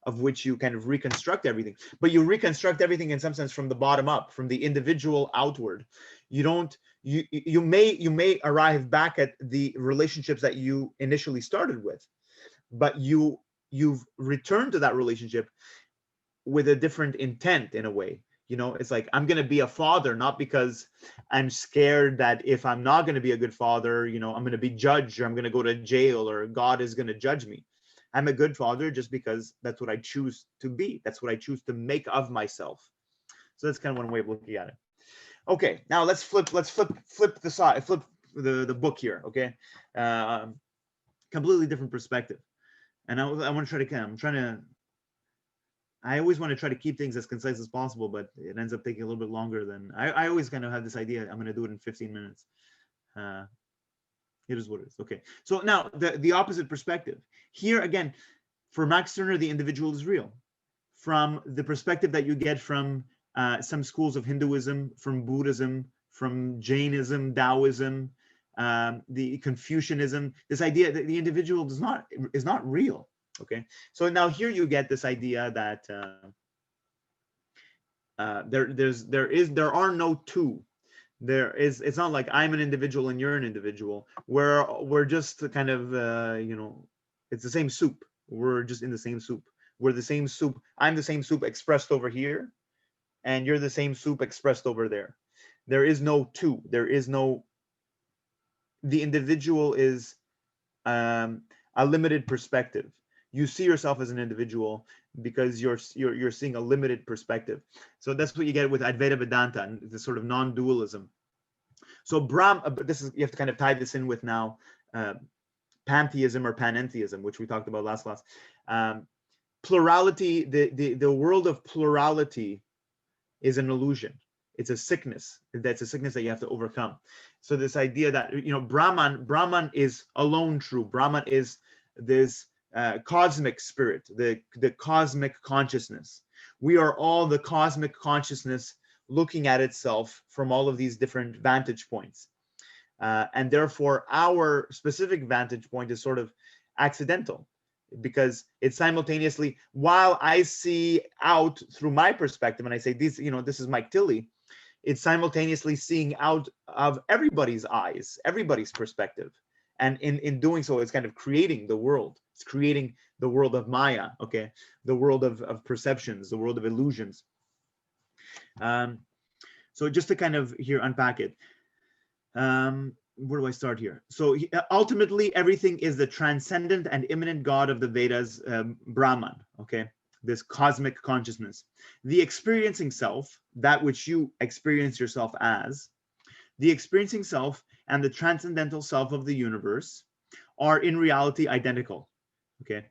of which you kind of reconstruct everything. But you reconstruct everything in some sense from the bottom up, from the individual outward. You may arrive back at the relationships that you initially started with, but you've returned to that relationship with a different intent in a way. It's like, I'm going to be a father, not because I'm scared that if I'm not going to be a good father, I'm going to be judged, or I'm going to go to jail, or God is going to judge me. I'm a good father just because that's what I choose to be. That's what I choose to make of myself. So that's kind of one way of looking at it. Okay, now let's flip the side, flip the book here. Okay, completely different perspective. And I want to try to I always want to try to keep things as concise as possible, but it ends up taking a little bit longer than I always kind of have this idea. I'm going to do it in 15 minutes. It is what it is. Okay. So now the opposite perspective here again, for Max Stirner, the individual is real. From the perspective that you get from some schools of Hinduism, from Buddhism, from Jainism, Taoism, the Confucianism, this idea that the individual is not real. Okay, so now here you get this idea that there are no two. It's not like I'm an individual and you're an individual. We're just kind of it's the same soup. We're just in the same soup. We're the same soup. I'm the same soup expressed over here, and you're the same soup expressed over there. There is no two. There is no. The individual is a limited perspective. You see yourself as an individual because you're seeing a limited perspective. So that's what you get with Advaita Vedanta and this sort of non-dualism. So but you have to kind of tie this in with now pantheism or panentheism, which we talked about last class. Plurality, the world of plurality is an illusion. It's a sickness. That's a sickness that you have to overcome. So this idea that Brahman is alone true. Brahman is this cosmic spirit, the cosmic consciousness. We are all the cosmic consciousness looking at itself from all of these different vantage points. And therefore, our specific vantage point is sort of accidental, because it's simultaneously, while I see out through my perspective and I say, this is Mike Tilley, it's simultaneously seeing out of everybody's eyes, everybody's perspective. And in doing so, it's kind of creating the world. It's creating the world of Maya, okay? The world of perceptions, the world of illusions. So just to kind of here unpack it, where do I start here? So ultimately, everything is the transcendent and immanent God of the Vedas, Brahman, okay? This cosmic consciousness. The experiencing self, that which you experience yourself as, the experiencing self and the transcendental self of the universe are in reality identical, okay?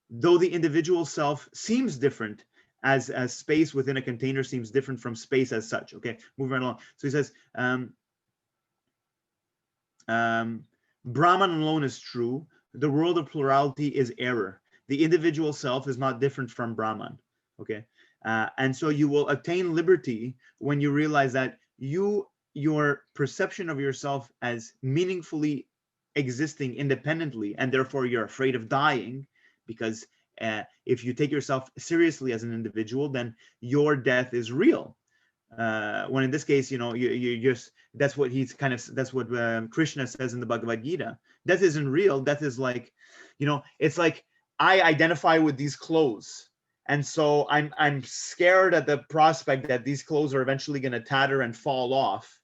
Though the individual self seems different, as space within a container seems different from space as such, okay? Moving right along. So he says, Brahman alone is true. The world of plurality is error. The individual self is not different from Brahman, okay? And so you will attain liberty when you realize that your perception of yourself as meaningfully existing independently, and therefore you're afraid of dying, because if you take yourself seriously as an individual, then your death is real. When in this case, you just, that's what Krishna says in the Bhagavad Gita. Death isn't real. Death is like, it's like, I identify with these clothes, and so I'm scared at the prospect that these clothes are eventually going to tatter and fall off.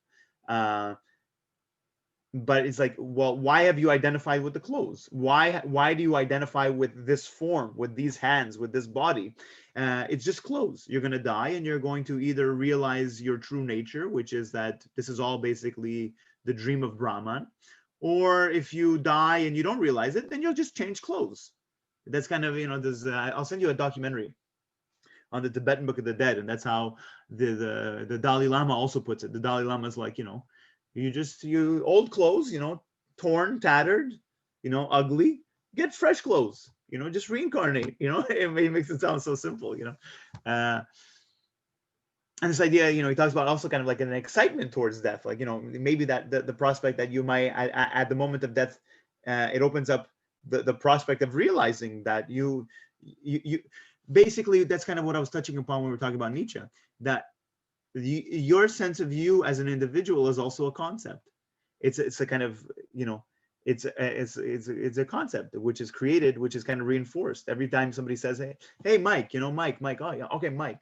But it's like, well, why have you identified with the clothes? Why do you identify with this form, with these hands, with this body? It's just clothes. You're going to die, and you're going to either realize your true nature, which is that this is all basically the dream of Brahman, or if you die and you don't realize it, then you'll just change clothes. That's kind of, I'll send you a documentary on the Tibetan Book of the Dead, and that's how the Dalai Lama also puts it. The Dalai Lama is like, you old clothes, torn, tattered, ugly, get fresh clothes, just reincarnate, it makes it sound so simple, and this idea, he talks about also kind of like an excitement towards death, like, maybe that the prospect that you might at the moment of death, it opens up the prospect of realizing that you basically, that's kind of what I was touching upon when we were talking about Nietzsche, that your sense of you as an individual is also a concept. It's a kind of, it's a concept which is created, which is kind of reinforced every time somebody says, hey Mike, Mike, oh yeah, okay, Mike,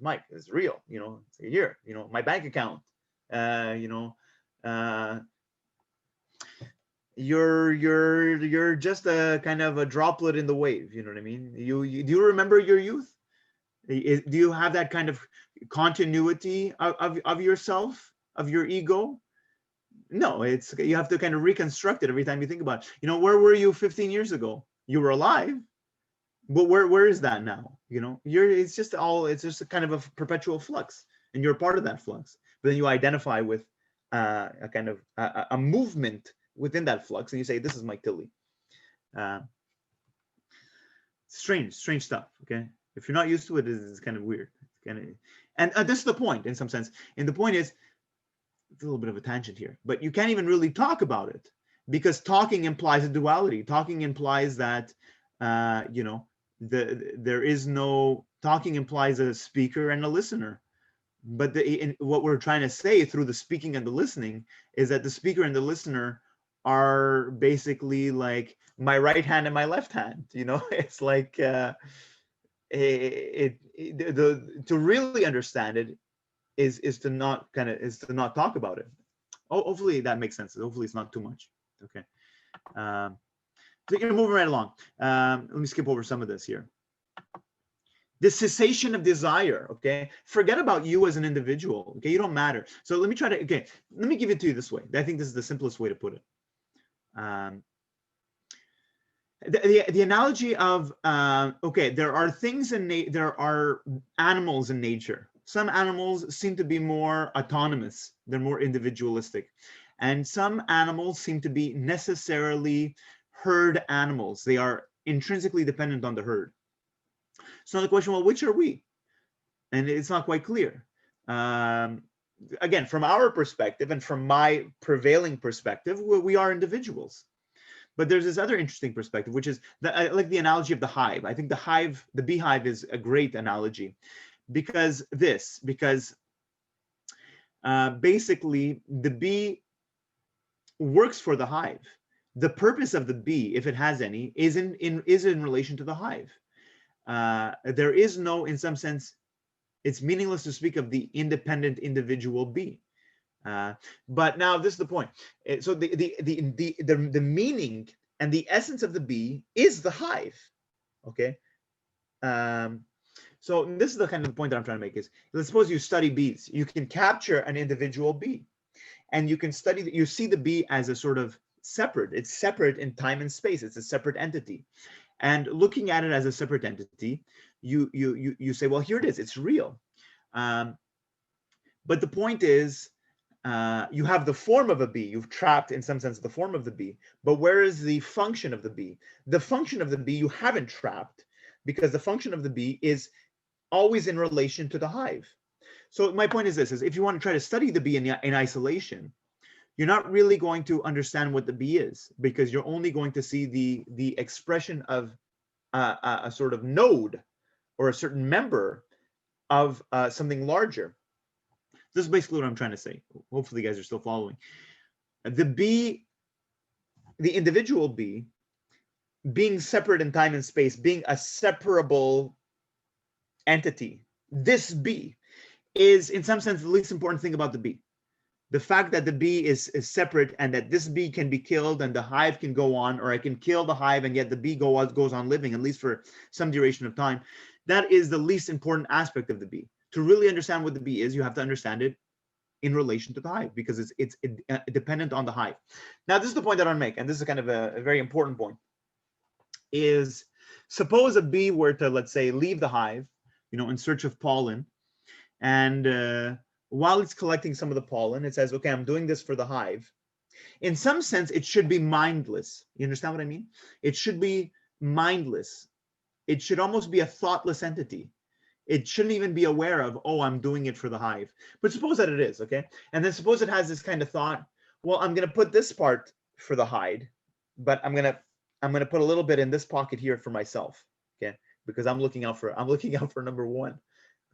Mike is real, it's here, my bank account, you're just a kind of a droplet in the wave, you know what I mean? You do you remember your youth? Do you have that kind of continuity of yourself, of your ego? No, you have to kind of reconstruct it every time you think about it. Where were you 15 years ago? You were alive, But where is that now? You know, it's just a kind of a perpetual flux, and you're a part of that flux. But then you identify with a kind of a movement within that flux, and you say, this is my Tilly. Strange stuff. Okay, if you're not used to it, it's kind of weird. It's kind of, and this is the point in some sense. And the point is, it's a little bit of a tangent here, but you can't even really talk about it because talking implies a duality. Talking implies that you know, there is no talking implies a speaker and a listener. But what we're trying to say through the speaking and the listening is that the speaker and the listener are basically like my right hand and my left hand. You know, it's like to really understand it is to not talk about it. Oh, hopefully that makes sense. Hopefully it's not too much. Okay. So you're moving right along. Let me skip over some of this here. The cessation of desire, okay? Forget about you as an individual, okay? You don't matter. So let me give it to you this way. I think this is the simplest way to put it. The analogy of, okay, there are animals in nature. Some animals seem to be more autonomous. They're more individualistic. And some animals seem to be necessarily herd animals. They are intrinsically dependent on the herd. So the question, well, which are we? And it's not quite clear. Again, from our perspective and from my prevailing perspective, we are individuals. But there's this other interesting perspective, which is I like the analogy of the hive. I think the beehive is a great analogy because basically the bee works for the hive. The purpose of the bee, if it has any, is in relation to the hive. There is no, in some sense, it's meaningless to speak of the independent individual bee. But now this is the point. So the meaning and the essence of the bee is the hive. Okay. So this is the kind of the point that I'm trying to make is, let's suppose you study bees. You can capture an individual bee, and you can study. You see the bee as a sort of separate. It's separate in time and space. It's a separate entity. And looking at it as a separate entity, you say, well, here it is. It's real. But the point is, you have the form of a bee. You've trapped, in some sense, the form of the bee. But where is the function of the bee? The function of the bee you haven't trapped, because the function of the bee is always in relation to the hive. So my point is this: is if you want to try to study the bee in isolation, you're not really going to understand what the bee is, because you're only going to see the expression of a sort of node or a certain member of something larger. This is basically what I'm trying to say. Hopefully you guys are still following. The bee, the individual bee, being separate in time and space, being a separable entity, this bee is in some sense the least important thing about the bee. The fact that the bee is separate and that this bee can be killed and the hive can go on, or I can kill the hive and yet the bee goes on living, at least for some duration of time, that is the least important aspect of the bee. To really understand what the bee is, you have to understand it in relation to the hive, because it's dependent on the hive. Now, this is the point that I make, and this is kind of a very important point, is suppose a bee were to, let's say, leave the hive, in search of pollen, and while it's collecting some of the pollen, it says, okay, I'm doing this for the hive. In some sense, it should be mindless. You understand what I mean? It should be mindless. It should almost be a thoughtless entity. It shouldn't even be aware of, oh, I'm doing it for the hive. But suppose that it is, okay? And then suppose it has this kind of thought, well, I'm going to put this part for the hide, but I'm going to put a little bit in this pocket here for myself, okay? Because I'm looking out for number one,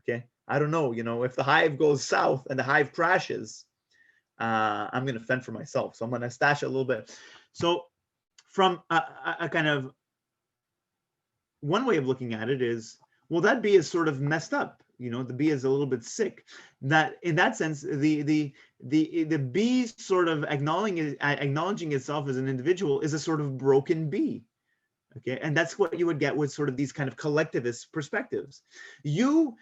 okay? I don't know, if the hive goes south and the hive crashes, I'm going to fend for myself. So I'm going to stash a little bit. So from a kind of one way of looking at it is, well, that bee is sort of messed up. The bee is a little bit sick. That in that sense, the bee sort of acknowledging itself as an individual is a sort of broken bee. Okay, and that's what you would get with sort of these kind of collectivist perspectives. You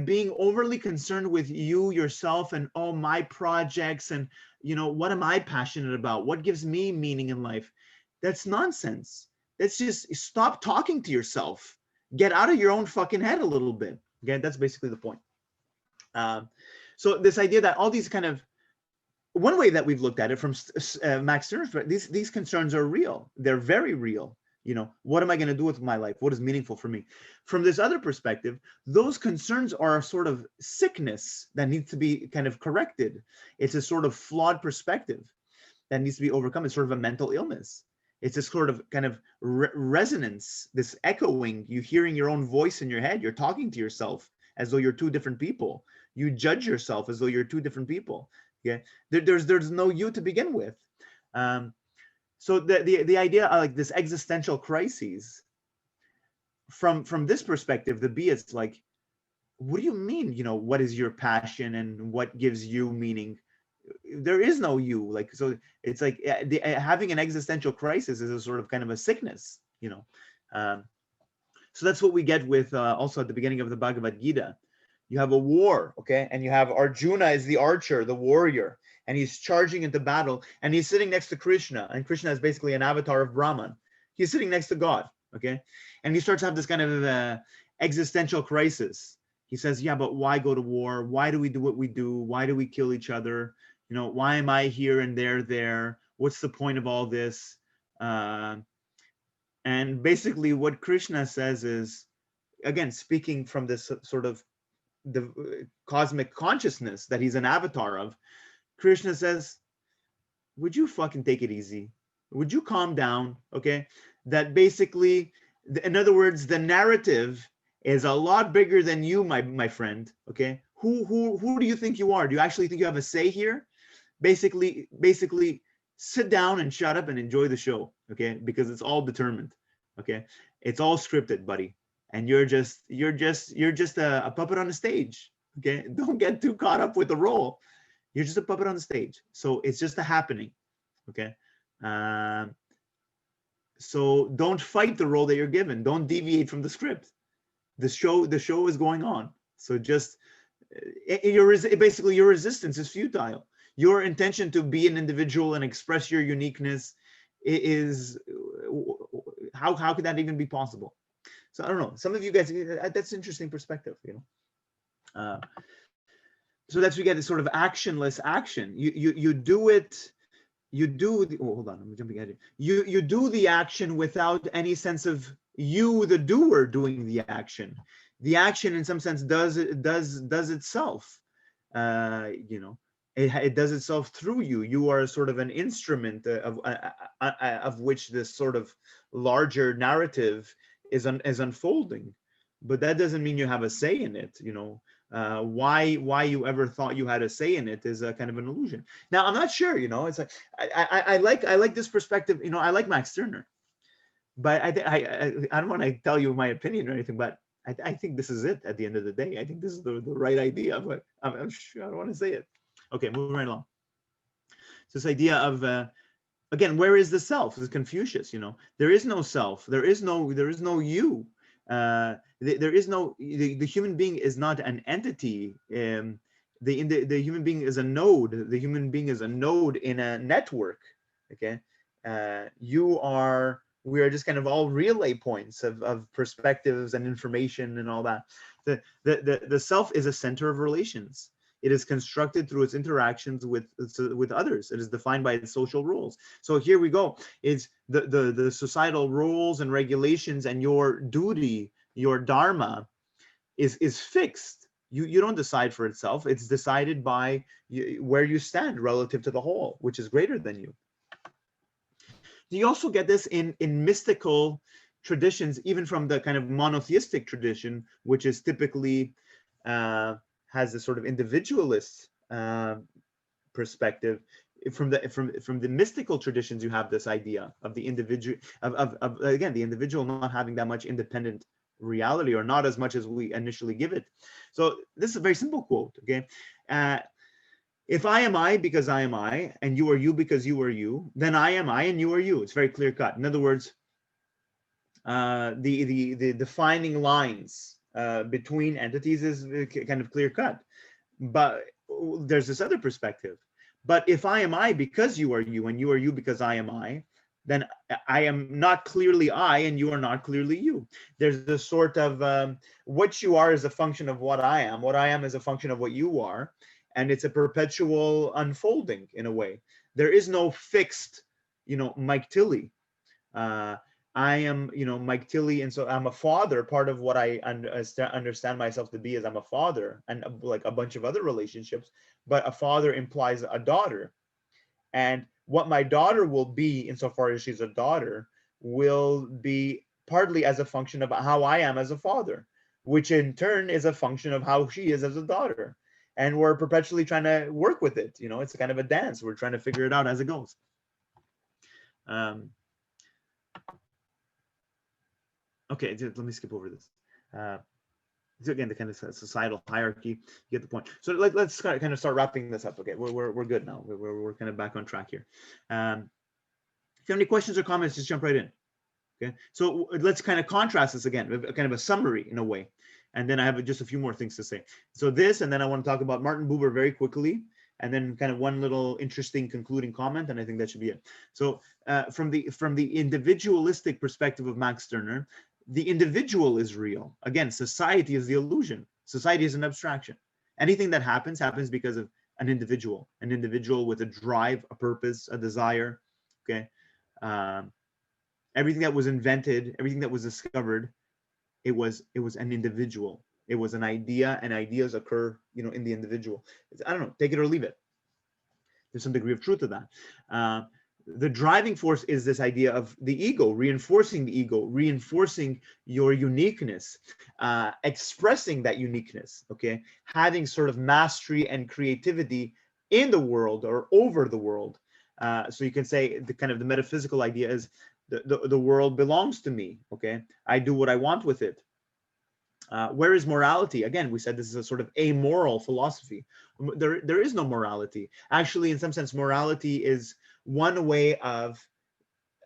being overly concerned with you, yourself, and all my projects, and what am I passionate about? What gives me meaning in life? That's nonsense. That's just stop talking to yourself Get out of your own fucking head a little bit. Okay, that's basically the point. So this idea that all these kind of, one way that we've looked at it from Max Stirner, these concerns are real. They're very real. What am I going to do with my life? What is meaningful for me? From this other perspective, those concerns are a sort of sickness that needs to be kind of corrected. It's a sort of flawed perspective that needs to be overcome. It's sort of a mental illness. It's this sort of kind of resonance, this echoing, you hearing your own voice in your head. You're talking to yourself as though you're two different people. You judge yourself as though you're two different people. Yeah, there's no you to begin with. So the idea of like this existential crises, from this perspective, the B is like, what do you mean? What is your passion and what gives you meaning? There is no you. Like, so it's like having an existential crisis is a sort of kind of a sickness. So that's what we get with also at the beginning of the Bhagavad Gita. You have a war, okay, and you have Arjuna is the archer, the warrior, and he's charging into battle, and he's sitting next to Krishna, and Krishna is basically an avatar of Brahman. He's sitting next to God, okay, and he starts to have this kind of existential crisis. He says, yeah, but why go to war? Why do we do what we do? Why do we kill each other? Why am I here and they're there? What's the point of all this? And basically what Krishna says is, again, speaking from this sort of the cosmic consciousness that he's an avatar of, Krishna says, would you fucking take it easy? Would you calm down? Okay, that basically, in other words, the narrative is a lot bigger than you, my friend. Okay, who do you think you are? Do you actually think you have a say here? Basically sit down and shut up and enjoy the show. Okay, because it's all determined. Okay, it's all scripted, buddy. And you're just a puppet on the stage. Okay, don't get too caught up with the role. You're just a puppet on the stage. So it's just a happening. Okay, so don't fight the role that you're given. Don't deviate from the script. The show is going on. So just basically your resistance is futile. Your intention to be an individual and express your uniqueness is, how could that even be possible? So I don't know. Some of you guys, that's an interesting perspective, So that's, we get this sort of actionless action. You do it. Hold on, I'm jumping ahead. You do the action without any sense of you, the doer, doing the action. The action, in some sense, does itself. It does itself through you. You are sort of an instrument of which this sort of larger narrative is unfolding, but that doesn't mean you have a say in it. Why you ever thought you had a say in it is a kind of an illusion. Now, I'm not sure. It's like I like this perspective. I like Max Stirner, but I don't want to tell you my opinion or anything, but I think this is it at the end of the day. I think this is the right idea, but I'm sure I don't want to say it. Okay, moving right along. So this idea of again, where is the self? This is Confucius. There is no self. There is no you. There is no, the human being is not an entity. The human being is a node. The human being is a node in a network. Okay, we are just kind of all relay points of perspectives and information and all that. The self is a center of relations. It is constructed through its interactions with others. It is defined by its social rules. So here we go. It's the societal rules and regulations, and your duty, your dharma, is fixed. You don't decide for itself. It's decided by where you stand relative to the whole, which is greater than you. You also get this in mystical traditions, even from the kind of monotheistic tradition, which is typically has a sort of individualist perspective. From the mystical traditions, you have this idea of the individual, of again, the individual not having that much independent reality, or not as much as we initially give it. So this is a very simple quote. Okay, if I am I because I am I, and you are you because you are you, then I am I and you are you. It's very clear cut. In other words, the defining lines between entities is kind of clear cut. But there's this other perspective. But if I am I because you are you, and you are you because I am I, then I am not clearly I, and you are not clearly you. There's this sort of what you are is a function of what I am. What I am is a function of what you are, and it's a perpetual unfolding in a way. There is no fixed, Mike Tilley. Uh, I am, Mike Tilley, and so I'm a father. Part of what I understand myself to be is I'm a father, and like a bunch of other relationships. But a father implies a daughter, and what my daughter will be, insofar as she's a daughter, will be partly as a function of how I am as a father, which in turn is a function of how she is as a daughter. And we're perpetually trying to work with it. It's kind of a dance. We're trying to figure it out as it goes. Okay, let me skip over this. So again, the kind of societal hierarchy, you get the point. So let's kind of start wrapping this up. Okay, we're good now. We're kind of back on track here. If you have any questions or comments, just jump right in. Okay, so let's kind of contrast this again, kind of a summary in a way, and then I have just a few more things to say. So this, and then I want to talk about Martin Buber very quickly, and then kind of one little interesting concluding comment, and I think that should be it. So from the individualistic perspective of Max Stirner, the individual is real. Again, society is the illusion. Society is an abstraction. Anything that happens because of an individual with a drive, a purpose, a desire. Okay, everything that was invented, everything that was discovered, it was an individual. It was an idea, and ideas occur, in the individual. I don't know, take it or leave it. There's some degree of truth to that. The driving force is this idea of the ego, reinforcing your uniqueness, expressing that uniqueness, okay? Having sort of mastery and creativity in the world or over the world. So you can say the metaphysical idea is the world belongs to me, okay? I do what I want with it. Where is morality? Again, we said this is a sort of amoral philosophy. There is no morality. Actually, in some sense, morality is one way of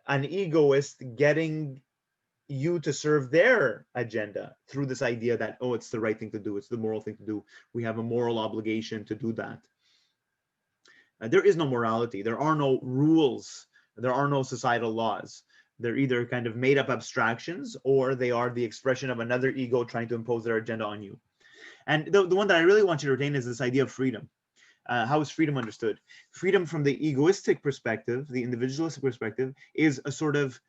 an egoist getting you to serve their agenda through this idea that, oh, it's the right thing to do, it's the moral thing to do, we have a moral obligation to do that. There is no morality. There are no rules. There are no societal laws. They're either kind of made up abstractions, or they are the expression of another ego trying to impose their agenda on you. And the one that I really want you to retain is this idea of freedom. How is freedom understood? Freedom from the egoistic perspective, the individualistic perspective, is a sort of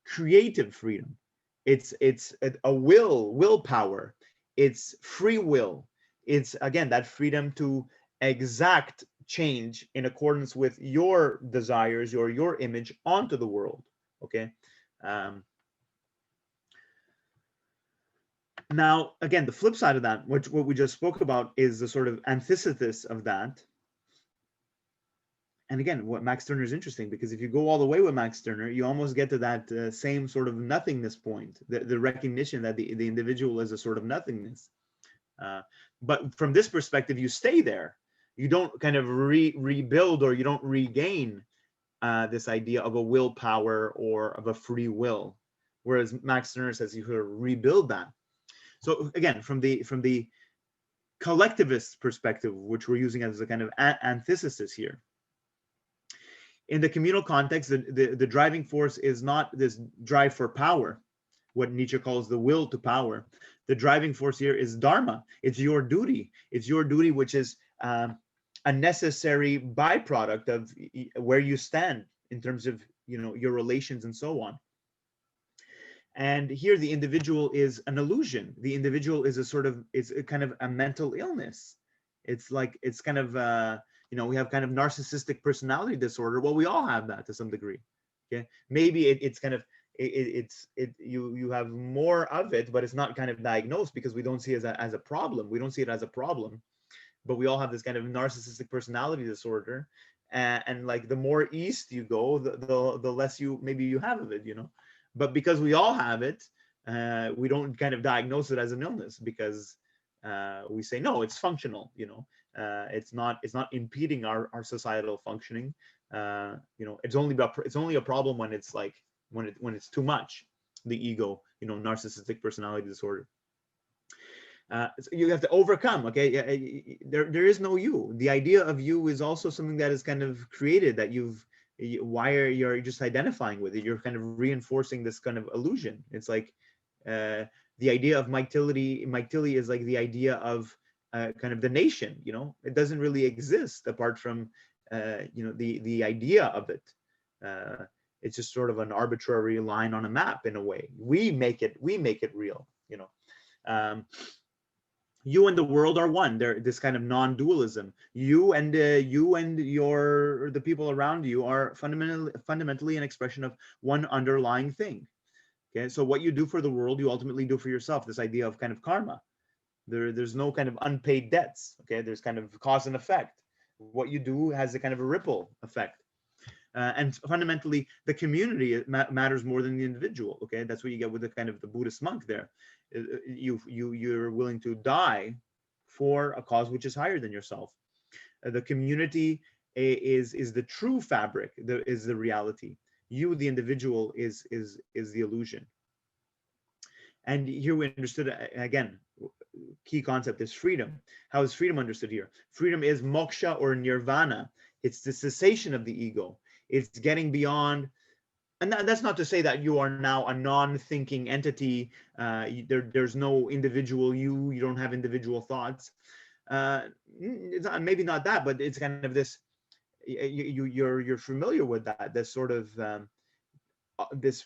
creative freedom. It's a willpower. It's free will. It's, again, that freedom to exact change in accordance with your desires, your image onto the world. Okay. Now, again, the flip side of that, what we just spoke about, is the sort of antithesis of that. And again, what Max Stirner is interesting, because if you go all the way with Max Stirner, you almost get to that same sort of nothingness point, the recognition that the individual is a sort of nothingness. But from this perspective, you stay there. You don't kind of rebuild, or you don't regain this idea of a willpower or of a free will. Whereas Max Stirner says you rebuild that. So again, from the collectivist perspective, which we're using as a kind of antithesis here, in the communal context, the driving force is not this drive for power, what Nietzsche calls the will to power. The driving force here is dharma. It's your duty. It's your duty, which is a necessary byproduct of where you stand in terms of your relations and so on. And here the individual is an illusion. The individual is it's a kind of a mental illness. It's kind of we have kind of narcissistic personality disorder. Well, we all have that to some degree. Okay, maybe you have more of it, but it's not kind of diagnosed because we don't see it as a problem. We don't see it as a problem, but we all have this kind of narcissistic personality disorder. And like the more east you go, the less maybe you have of it, But because we all have it, we don't kind of diagnose it as an illness, because we say, no, it's functional, it's not impeding our societal functioning. It's only a problem when it's like when it's too much, the ego, narcissistic personality disorder. So you have to overcome. Okay, there is no you. The idea of you is also something that is kind of created, that you've why are you're just identifying with it? You're kind of reinforcing this kind of illusion. It's like the idea of Mike Tilley is like the idea of kind of the nation. It doesn't really exist apart from the idea of it. It's just sort of an arbitrary line on a map in a way. We make it real. You and the world are one. There, this kind of non-dualism. You and the people around you are fundamentally an expression of one underlying thing. Okay, so what you do for the world, you ultimately do for yourself. This idea of kind of karma. There's no kind of unpaid debts. Okay, there's kind of cause and effect. What you do has a kind of a ripple effect. And fundamentally, the community matters more than the individual. Okay, that's what you get with the kind of the Buddhist monk there. You're willing to die for a cause which is higher than yourself. The community is the true fabric. Is the reality. You, the individual, is the illusion. And here we understood again. Key concept is freedom. How is freedom understood here? Freedom is moksha or nirvana. It's the cessation of the ego. It's getting beyond, and that's not to say that you are now a non-thinking entity. There's no individual you. You don't have individual thoughts. It's not, maybe not that, but it's kind of this. You're familiar with that. This sort of this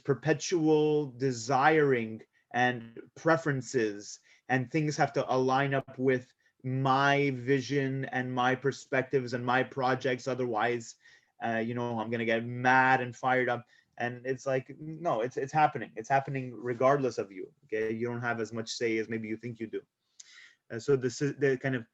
perpetual desiring and preferences, and things have to align up with my vision and my perspectives and my projects. Otherwise, I'm going to get mad and fired up. And it's like, no, it's happening. It's happening regardless of you. Okay, you don't have as much say as maybe you think you do. So this is the kind of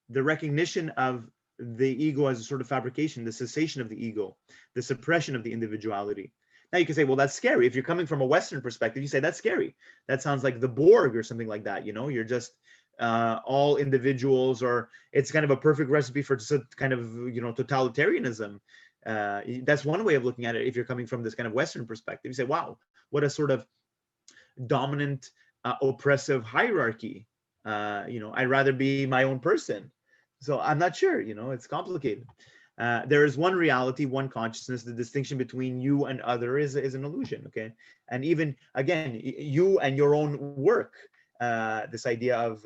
the recognition of the ego as a sort of fabrication, the cessation of the ego, the suppression of the individuality. Now you can say, well, that's scary. If you're coming from a Western perspective, you say that's scary. That sounds like the Borg or something like that. You're just all individuals, or it's kind of a perfect recipe for kind of totalitarianism. That's one way of looking at it. If you're coming from this kind of Western perspective, you say, wow, what a sort of dominant, oppressive hierarchy. I'd rather be my own person. So I'm not sure. It's complicated. There is one reality, one consciousness. The distinction between you and other is an illusion. Okay, and even again, you and your own work. This idea of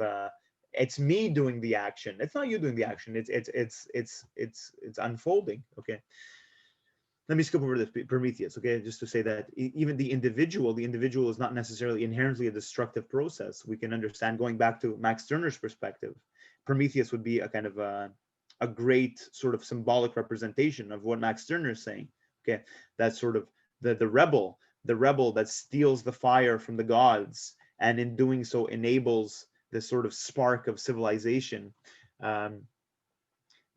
it's me doing the action. It's not you doing the action. It's unfolding. Okay. Let me skip over this Prometheus. Okay, just to say that even the individual is not necessarily inherently a destructive process. We can understand, going back to Max Stirner's perspective, Prometheus would be a kind of a great sort of symbolic representation of what Max Stirner is saying. Okay, that's sort of the rebel that steals the fire from the gods, and in doing so enables this sort of spark of civilization,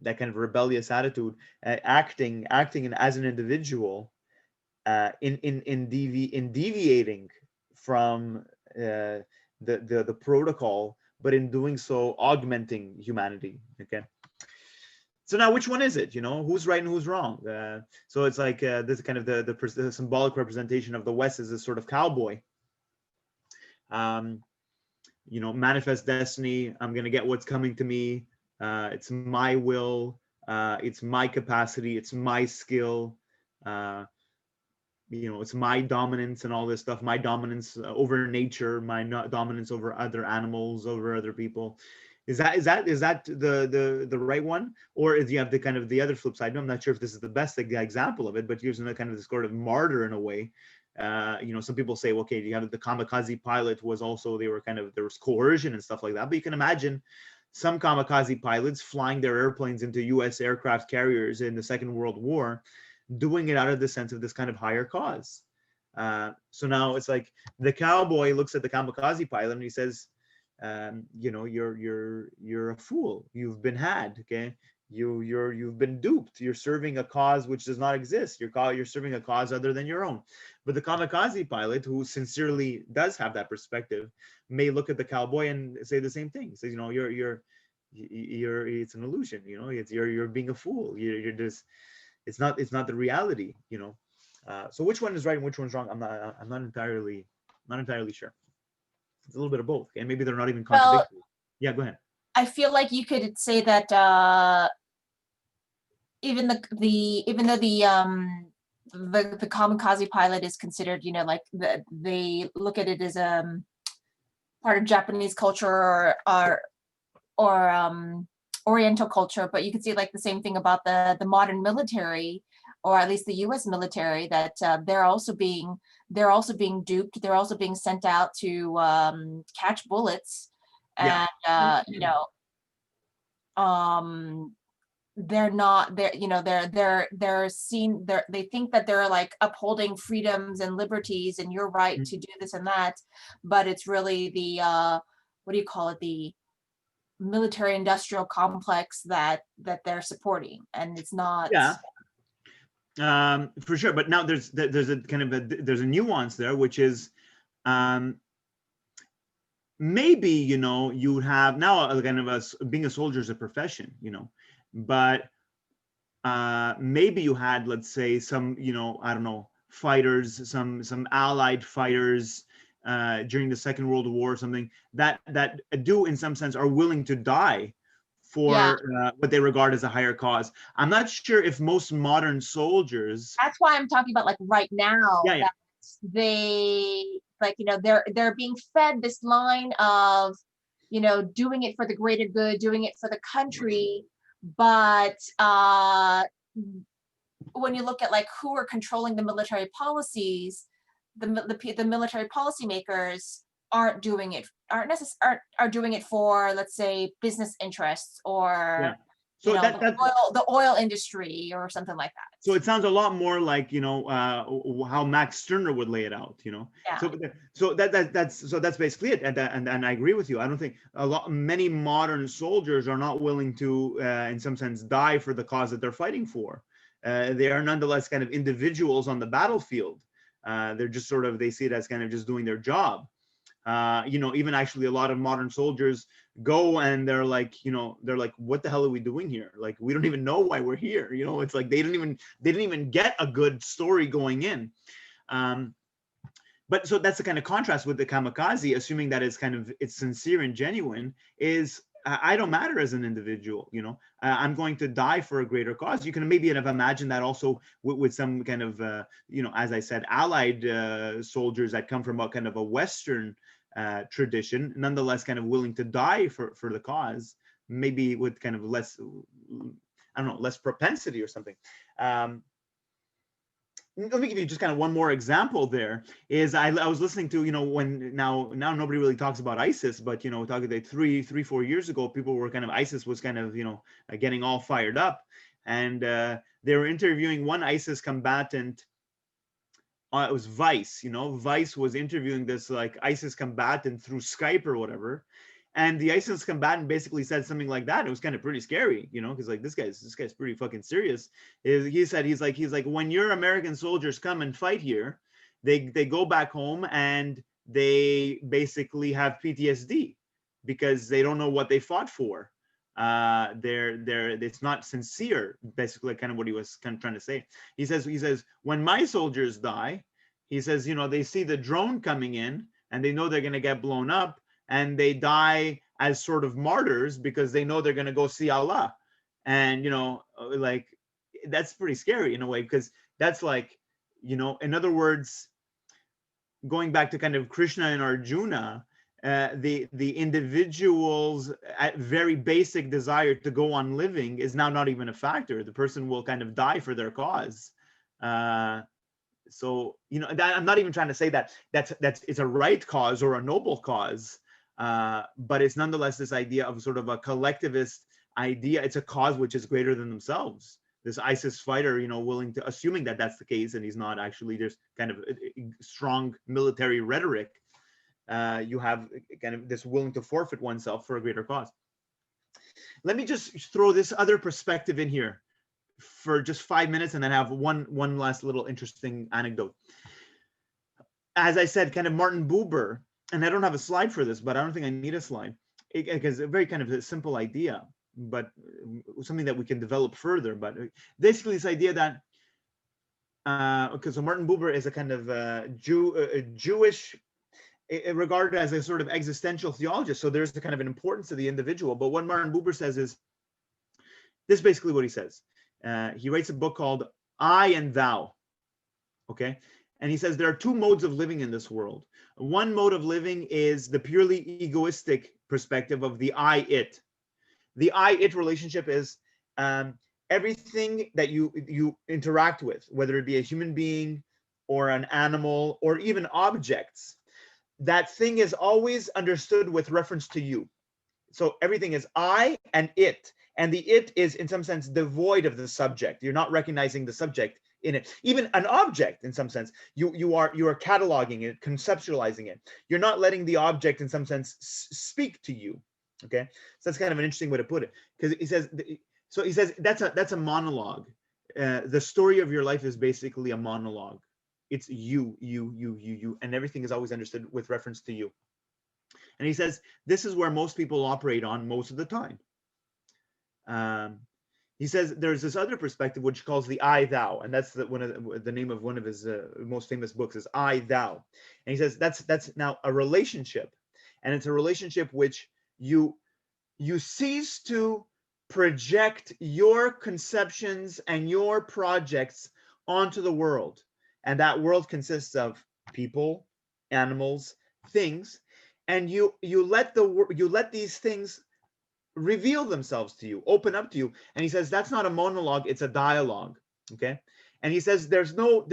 that kind of rebellious attitude, acting as an individual, in deviating from the protocol, but in doing so augmenting humanity. Okay. So now, which one is it? Who's right and who's wrong? So it's like this kind of the symbolic representation of the West is this sort of cowboy. Manifest destiny. I'm gonna get what's coming to me. It's my will. It's my capacity. It's my skill. It's my dominance and all this stuff. My dominance over nature. My dominance over other animals, over other people. Is that the right one, or do you have the kind of the other flip side? I'm not sure if this is the best example of it, but here's another kind of this sort of martyr in a way. Some people say, okay, you have the kamikaze pilot was also, there was coercion and stuff like that, but you can imagine some kamikaze pilots flying their airplanes into U.S. aircraft carriers in the Second World War, doing it out of the sense of this kind of higher cause. So now it's like the cowboy looks at the kamikaze pilot and he says, you're a fool. You've been had. Okay, you've been duped. You're serving a cause which does not exist. You're serving a cause other than your own. But the kamikaze pilot, who sincerely does have that perspective, may look at the cowboy and say the same thing. He says, it's an illusion. You're being a fool. You're just, it's not the reality. So which one is right and which one's wrong? I'm not entirely sure. It's a little bit of both, and maybe they're not even contradictory. Yeah, go ahead. I feel like you could say that even even though the kamikaze pilot is considered, like they look at it as part of Japanese culture or Oriental culture, but you can see like the same thing about the modern military, or at least the U.S. military, that they're also being duped. They're also being sent out to catch bullets, and they're not they're seen they think that they're like upholding freedoms and liberties and your right to do this and that, but it's really the what do you call it, the military industrial complex that they're supporting, and it's not. For sure. But now there's a kind of there's a nuance there, which is maybe you have now a kind of being a soldier is a profession, but maybe you had, let's say, some I don't know, fighters, some allied fighters during the Second World War or something that do in some sense are willing to die for what they regard as a higher cause. I'm not sure if most modern soldiers. That's why I'm talking about like right now. Yeah. They they're being fed this line of doing it for the greater good, doing it for the country, but when you look at like who are controlling the military policies, the military policymakers aren't doing it for, let's say, business interests or so the oil industry or something like that. So it sounds a lot more like how Max Stirner would lay it out. So that's basically it, and I agree with you. I don't think many modern soldiers are not willing to in some sense die for the cause that they're fighting for. They are nonetheless kind of individuals on the battlefield. They're just they see it as kind of just doing their job. Even actually a lot of modern soldiers go and they're like, what the hell are we doing here? Like, we don't even know why we're here. It's like they didn't even get a good story going in. But so that's the kind of contrast with the kamikaze, assuming that it's sincere and genuine, is I don't matter as an individual. I'm going to die for a greater cause. You can maybe have imagined that also with some kind of as I said, allied soldiers that come from a kind of a Western tradition, nonetheless kind of willing to die for the cause, maybe with kind of less, I don't know, less propensity or something. Let me give you just kind of one more example. There is, I was listening to, when now nobody really talks about ISIS, but talking about 3-4 years ago, people were ISIS was kind of getting all fired up, and they were interviewing one ISIS combatant. It was Vice. Vice was interviewing this like ISIS combatant through Skype or whatever, and the ISIS combatant basically said something like that. It was kind of pretty scary, because like this guy's pretty fucking serious. He said he's like when your American soldiers come and fight here, they go back home and they basically have PTSD because they don't know what they fought for. It's not sincere, basically, kind of what he was kind of trying to say. He says when my soldiers die, he says, they see the drone coming in and they know they're going to get blown up, and they die as sort of martyrs because they know they're going to go see Allah. And like, that's pretty scary in a way, because that's like, in other words, going back to kind of Krishna and Arjuna, the individual's very basic desire to go on living is now not even a factor. The person will kind of die for their cause. So I'm not even trying to say that it's a right cause or a noble cause, but it's nonetheless this idea of sort of a collectivist idea. It's a cause which is greater than themselves. This ISIS fighter, willing to, assuming that that's the case, and he's not actually, there's kind of strong military rhetoric. You have kind of this willing to forfeit oneself for a greater cause. Let me just throw this other perspective in here for just 5 minutes, and then have one last little interesting anecdote. As I said, kind of Martin Buber, and I don't have a slide for this, but I don't think I need a slide, because a very kind of a simple idea, but something that we can develop further. But basically this idea that, so Martin Buber is a kind of Jewish, regarded as a sort of existential theologist. So there's the kind of an importance to the individual. But what Martin Buber says is, this is basically what he says. He writes a book called I and Thou. Okay. And he says there are two modes of living in this world. One mode of living is the purely egoistic perspective of the I-it. The I-it relationship is everything that you interact with, whether it be a human being or an animal or even objects, that thing is always understood with reference to you. So everything is I and it, and the it is in some sense devoid of the subject. You're not recognizing the subject in it. Even an object, in some sense, you are cataloging it, conceptualizing it. You're not letting the object in some sense speak to you. Okay, so that's kind of an interesting way to put it, because he says, so he says that's a monologue. The story of your life is basically a monologue. It's you, and everything is always understood with reference to you. And he says this is where most people operate on most of the time. He says there's this other perspective which he calls the I thou, and that's the name of one of his most famous books is I thou. And he says that's now a relationship, and it's a relationship which you cease to project your conceptions and your projects onto the world, and that world consists of people, animals, things, and you let these things reveal themselves to you, open up to you. And he says that's not a monologue, it's a dialogue. Okay. And he says there's no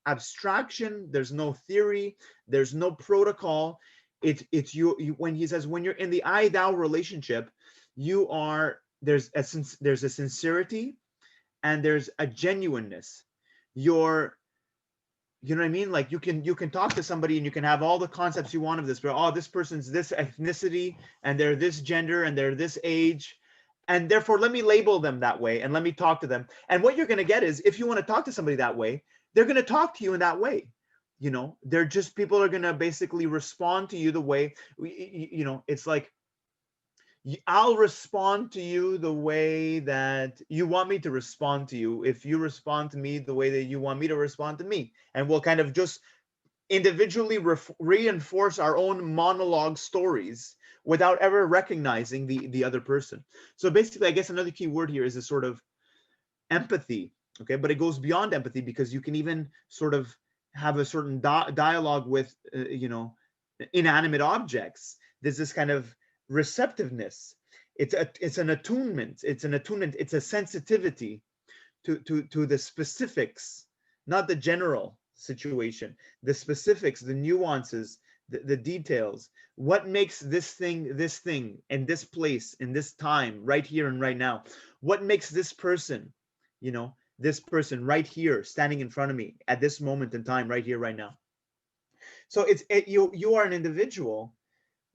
abstraction, there's no theory, there's no protocol. It's you when he says when you're in the I thou relationship, there's a sincerity and there's a genuineness. You know what I mean? Like you can talk to somebody and you can have all the concepts you want of this, but oh, this person's this ethnicity and they're this gender and they're this age, and therefore let me label them that way and let me talk to them. And what you're going to get is, if you want to talk to somebody that way, they're going to talk to you in that way. You know, they're just, people are going to basically respond to you the way, it's like, I'll respond to you the way that you want me to respond to you, if you respond to me the way that you want me to respond to me. And we'll kind of just individually reinforce our own monologue stories without ever recognizing the other person. So basically, I guess another key word here is a sort of empathy. Okay, but it goes beyond empathy, because you can even sort of have a certain dialogue with, inanimate objects. There's this kind of receptiveness. It's an attunement. It's a sensitivity to the specifics, not the general situation, the specifics, the nuances, the details. What makes this thing in this place, in this time, right here and right now? What makes this person, this person right here standing in front of me at this moment in time, right here, right now? So you are an individual,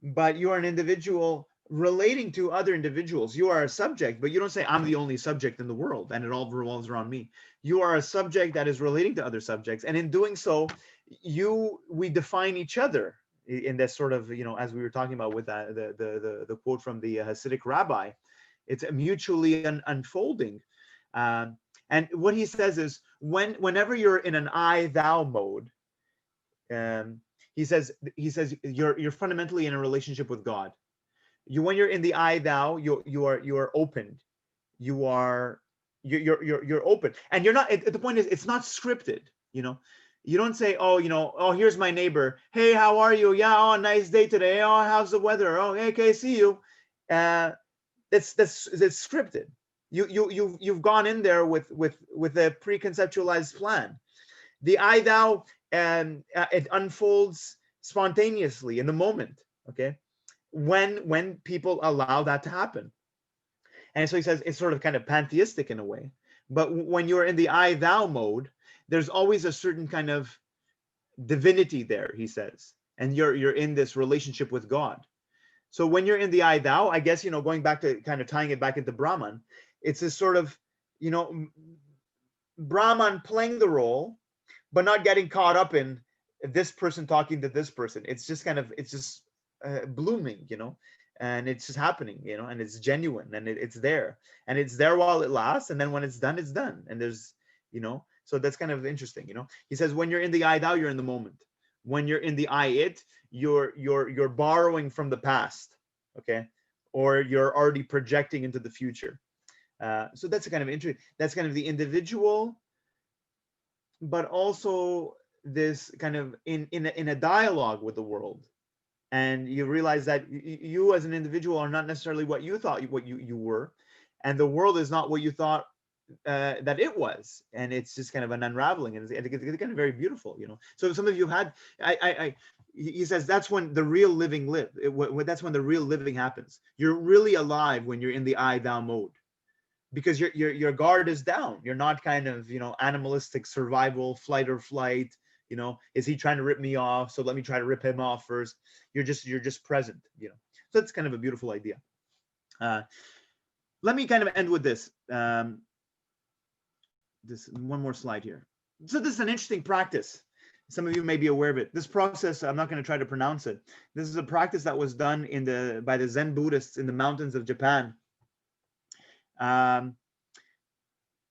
but you are an individual relating to other individuals. You are a subject, but you don't say I'm the only subject in the world and it all revolves around me. You are a subject that is relating to other subjects, and in doing so, we define each other in this sort of, as we were talking about with the quote from the Hasidic rabbi. It's mutually unfolding. And what he says is, whenever you're in an I thou mode, he says you're fundamentally in a relationship with God. When you're in the I thou, you are open. You're open, and you're not. The point is, it's not scripted. You don't say, oh, here's my neighbor. Hey, how are you? Yeah, oh, nice day today. Oh, how's the weather? Oh, hey, okay, see you. That's scripted. You've gone in there with a preconceptualized plan. The I thou, it unfolds spontaneously in the moment. Okay, when people allow that to happen. And so he says it's sort of kind of pantheistic in a way. But when you're in the I thou mode, there's always a certain kind of divinity there, he says, and you're in this relationship with God. So when you're in the I thou, I guess, going back to kind of tying it back into Brahman, it's this sort of, Brahman playing the role, but not getting caught up in this person talking to this person. It's just blooming, and it's just happening, and it's genuine, and it's there while it lasts, and then when it's done, and there's, so that's kind of interesting. He says when you're in the I thou, you're in the moment. When you're in the I it, you're borrowing from the past, okay, or you're already projecting into the future. So that's a kind of interesting. That's kind of the individual, but also this kind of in a dialogue with the world, and you realize that you as an individual are not necessarily what you thought you were, and the world is not what you thought that it was, and it's just kind of an unraveling, and it's kind of very beautiful, you know. So some of you had, he says that's when the real living live. That's when the real living happens. You're really alive when you're in the I thou mode, because your guard is down. You're not kind of, you know, animalistic survival, flight or flight. You know, is he trying to rip me off? So let me try to rip him off first. You're just present. You know, so that's kind of a beautiful idea. Let me kind of end with this. This one more slide here. So this is an interesting practice. Some of you may be aware of it. This process, I'm not going to try to pronounce it. This is a practice that was done by the Zen Buddhists in the mountains of Japan. And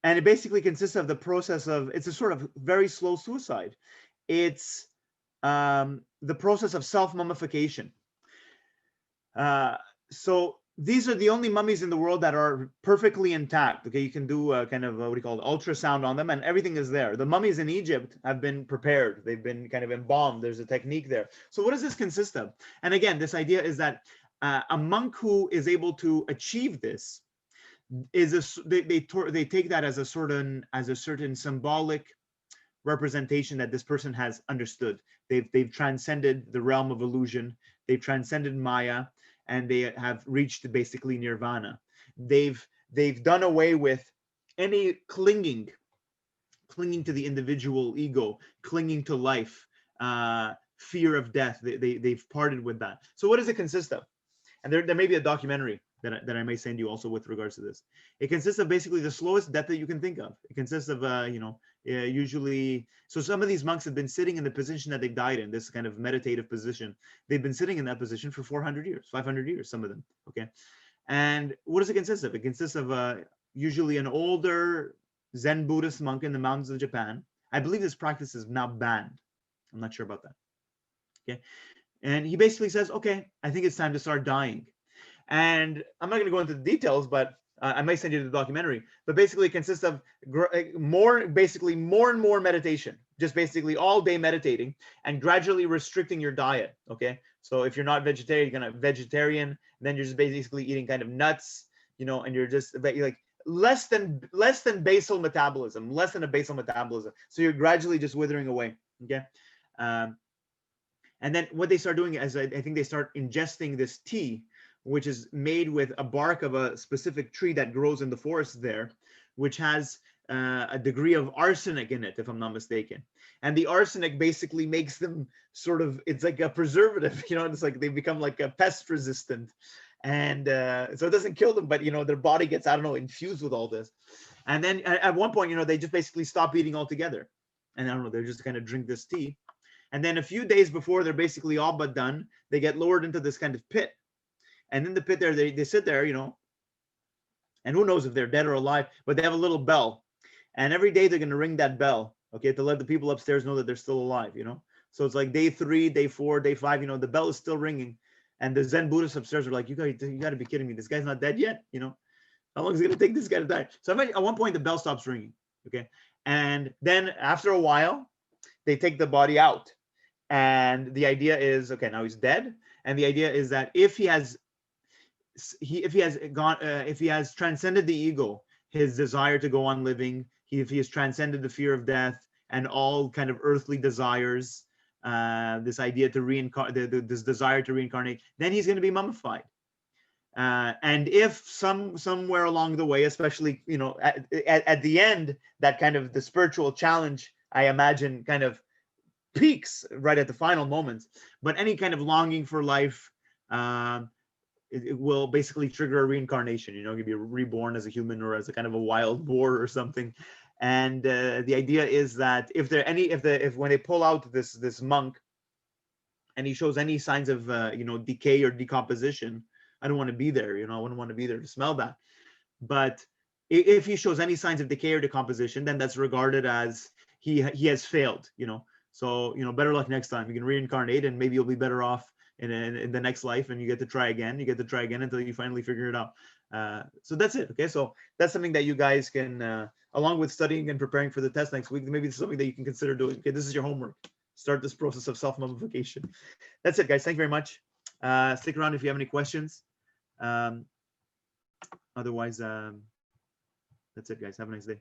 it basically consists of the process of, it's a sort of very slow suicide. It's the process of self-mummification. So these are the only mummies in the world that are perfectly intact. Okay, you can do a kind of what do you call it, ultrasound on them, and everything is there. The mummies in Egypt have been prepared. They've been kind of embalmed. There's a technique there. So what does this consist of? And again, this idea is that a monk who is able to achieve this is they take that as a certain symbolic representation that this person has understood. They've transcended the realm of illusion. They've transcended Maya, and they have reached basically nirvana. They've done away with any clinging to the individual ego, clinging to life, fear of death. They've parted with that. So what does it consist of? And there may be a documentary that I may send you also with regards to this. It consists of basically the slowest death that you can think of. It consists of, usually, so some of these monks have been sitting in the position that they've died in, this kind of meditative position. They've been sitting in that position for 400 years, 500 years, some of them, okay? And what does it consist of? It consists of usually an older Zen Buddhist monk in the mountains of Japan. I believe this practice is now banned. I'm not sure about that, okay? And he basically says, okay, I think it's time to start dying. And I'm not going to go into the details, but I might send you the documentary. But basically, it consists of more and more meditation, just basically all day meditating and gradually restricting your diet. Okay, so if you're not vegetarian, you're gonna vegetarian, then you're just basically eating kind of nuts, you know, and you're just like less than basal metabolism, less than a basal metabolism. So you're gradually just withering away. Okay. And then what they start doing is I think they start ingesting this tea, which is made with a bark of a specific tree that grows in the forest there, which has a degree of arsenic in it, if I'm not mistaken. And the arsenic basically makes them sort of, it's like a preservative, you know, it's like they become like a pest resistant. And so it doesn't kill them, but, you know, their body gets, I don't know, infused with all this. And then at one point, you know, they just basically stop eating altogether. And I don't know, they're just kind of drink this tea. And then a few days before they're basically all but done, they get lowered into this kind of pit. And in the pit there, they sit there, you know, and who knows if they're dead or alive, but they have a little bell. And every day they're going to ring that bell, okay, to let the people upstairs know that they're still alive, you know. So it's like day 3, day 4, day 5, you know, the bell is still ringing. And the Zen Buddhists upstairs are like, you got to be kidding me. This guy's not dead yet, you know. How long is it going to take this guy to die? So at one point, the bell stops ringing, okay. And then after a while, they take the body out. And the idea is, okay, now he's dead. And the idea is that if he has transcended the ego, his desire to go on living, if he has transcended the fear of death and all kind of earthly desires, this idea to reincarnate, this desire to reincarnate, then he's going to be mummified. And if somewhere along the way, especially, you know, at the end, that kind of the spiritual challenge, I imagine, kind of peaks right at the final moments, but any kind of longing for life, it will basically trigger a reincarnation. You know, you'll be reborn as a human or as a kind of a wild boar or something. And the idea is that if when they pull out this monk, and he shows any signs of you know, decay or decomposition, I don't want to be there. You know, I wouldn't want to be there to smell that. But if he shows any signs of decay or decomposition, then that's regarded as he has failed. You know, so, you know, better luck next time. You can reincarnate, and maybe you'll be better off, in the next life, and you get to try again. You get to try again until you finally figure it out. So that's it. Okay, so that's something that you guys can, along with studying and preparing for the test next week, maybe it's something that you can consider doing. Okay, this is your homework. Start this process of self-mummification. That's it, guys. Thank you very much. Stick around if you have any questions. Otherwise, that's it, guys. Have a nice day.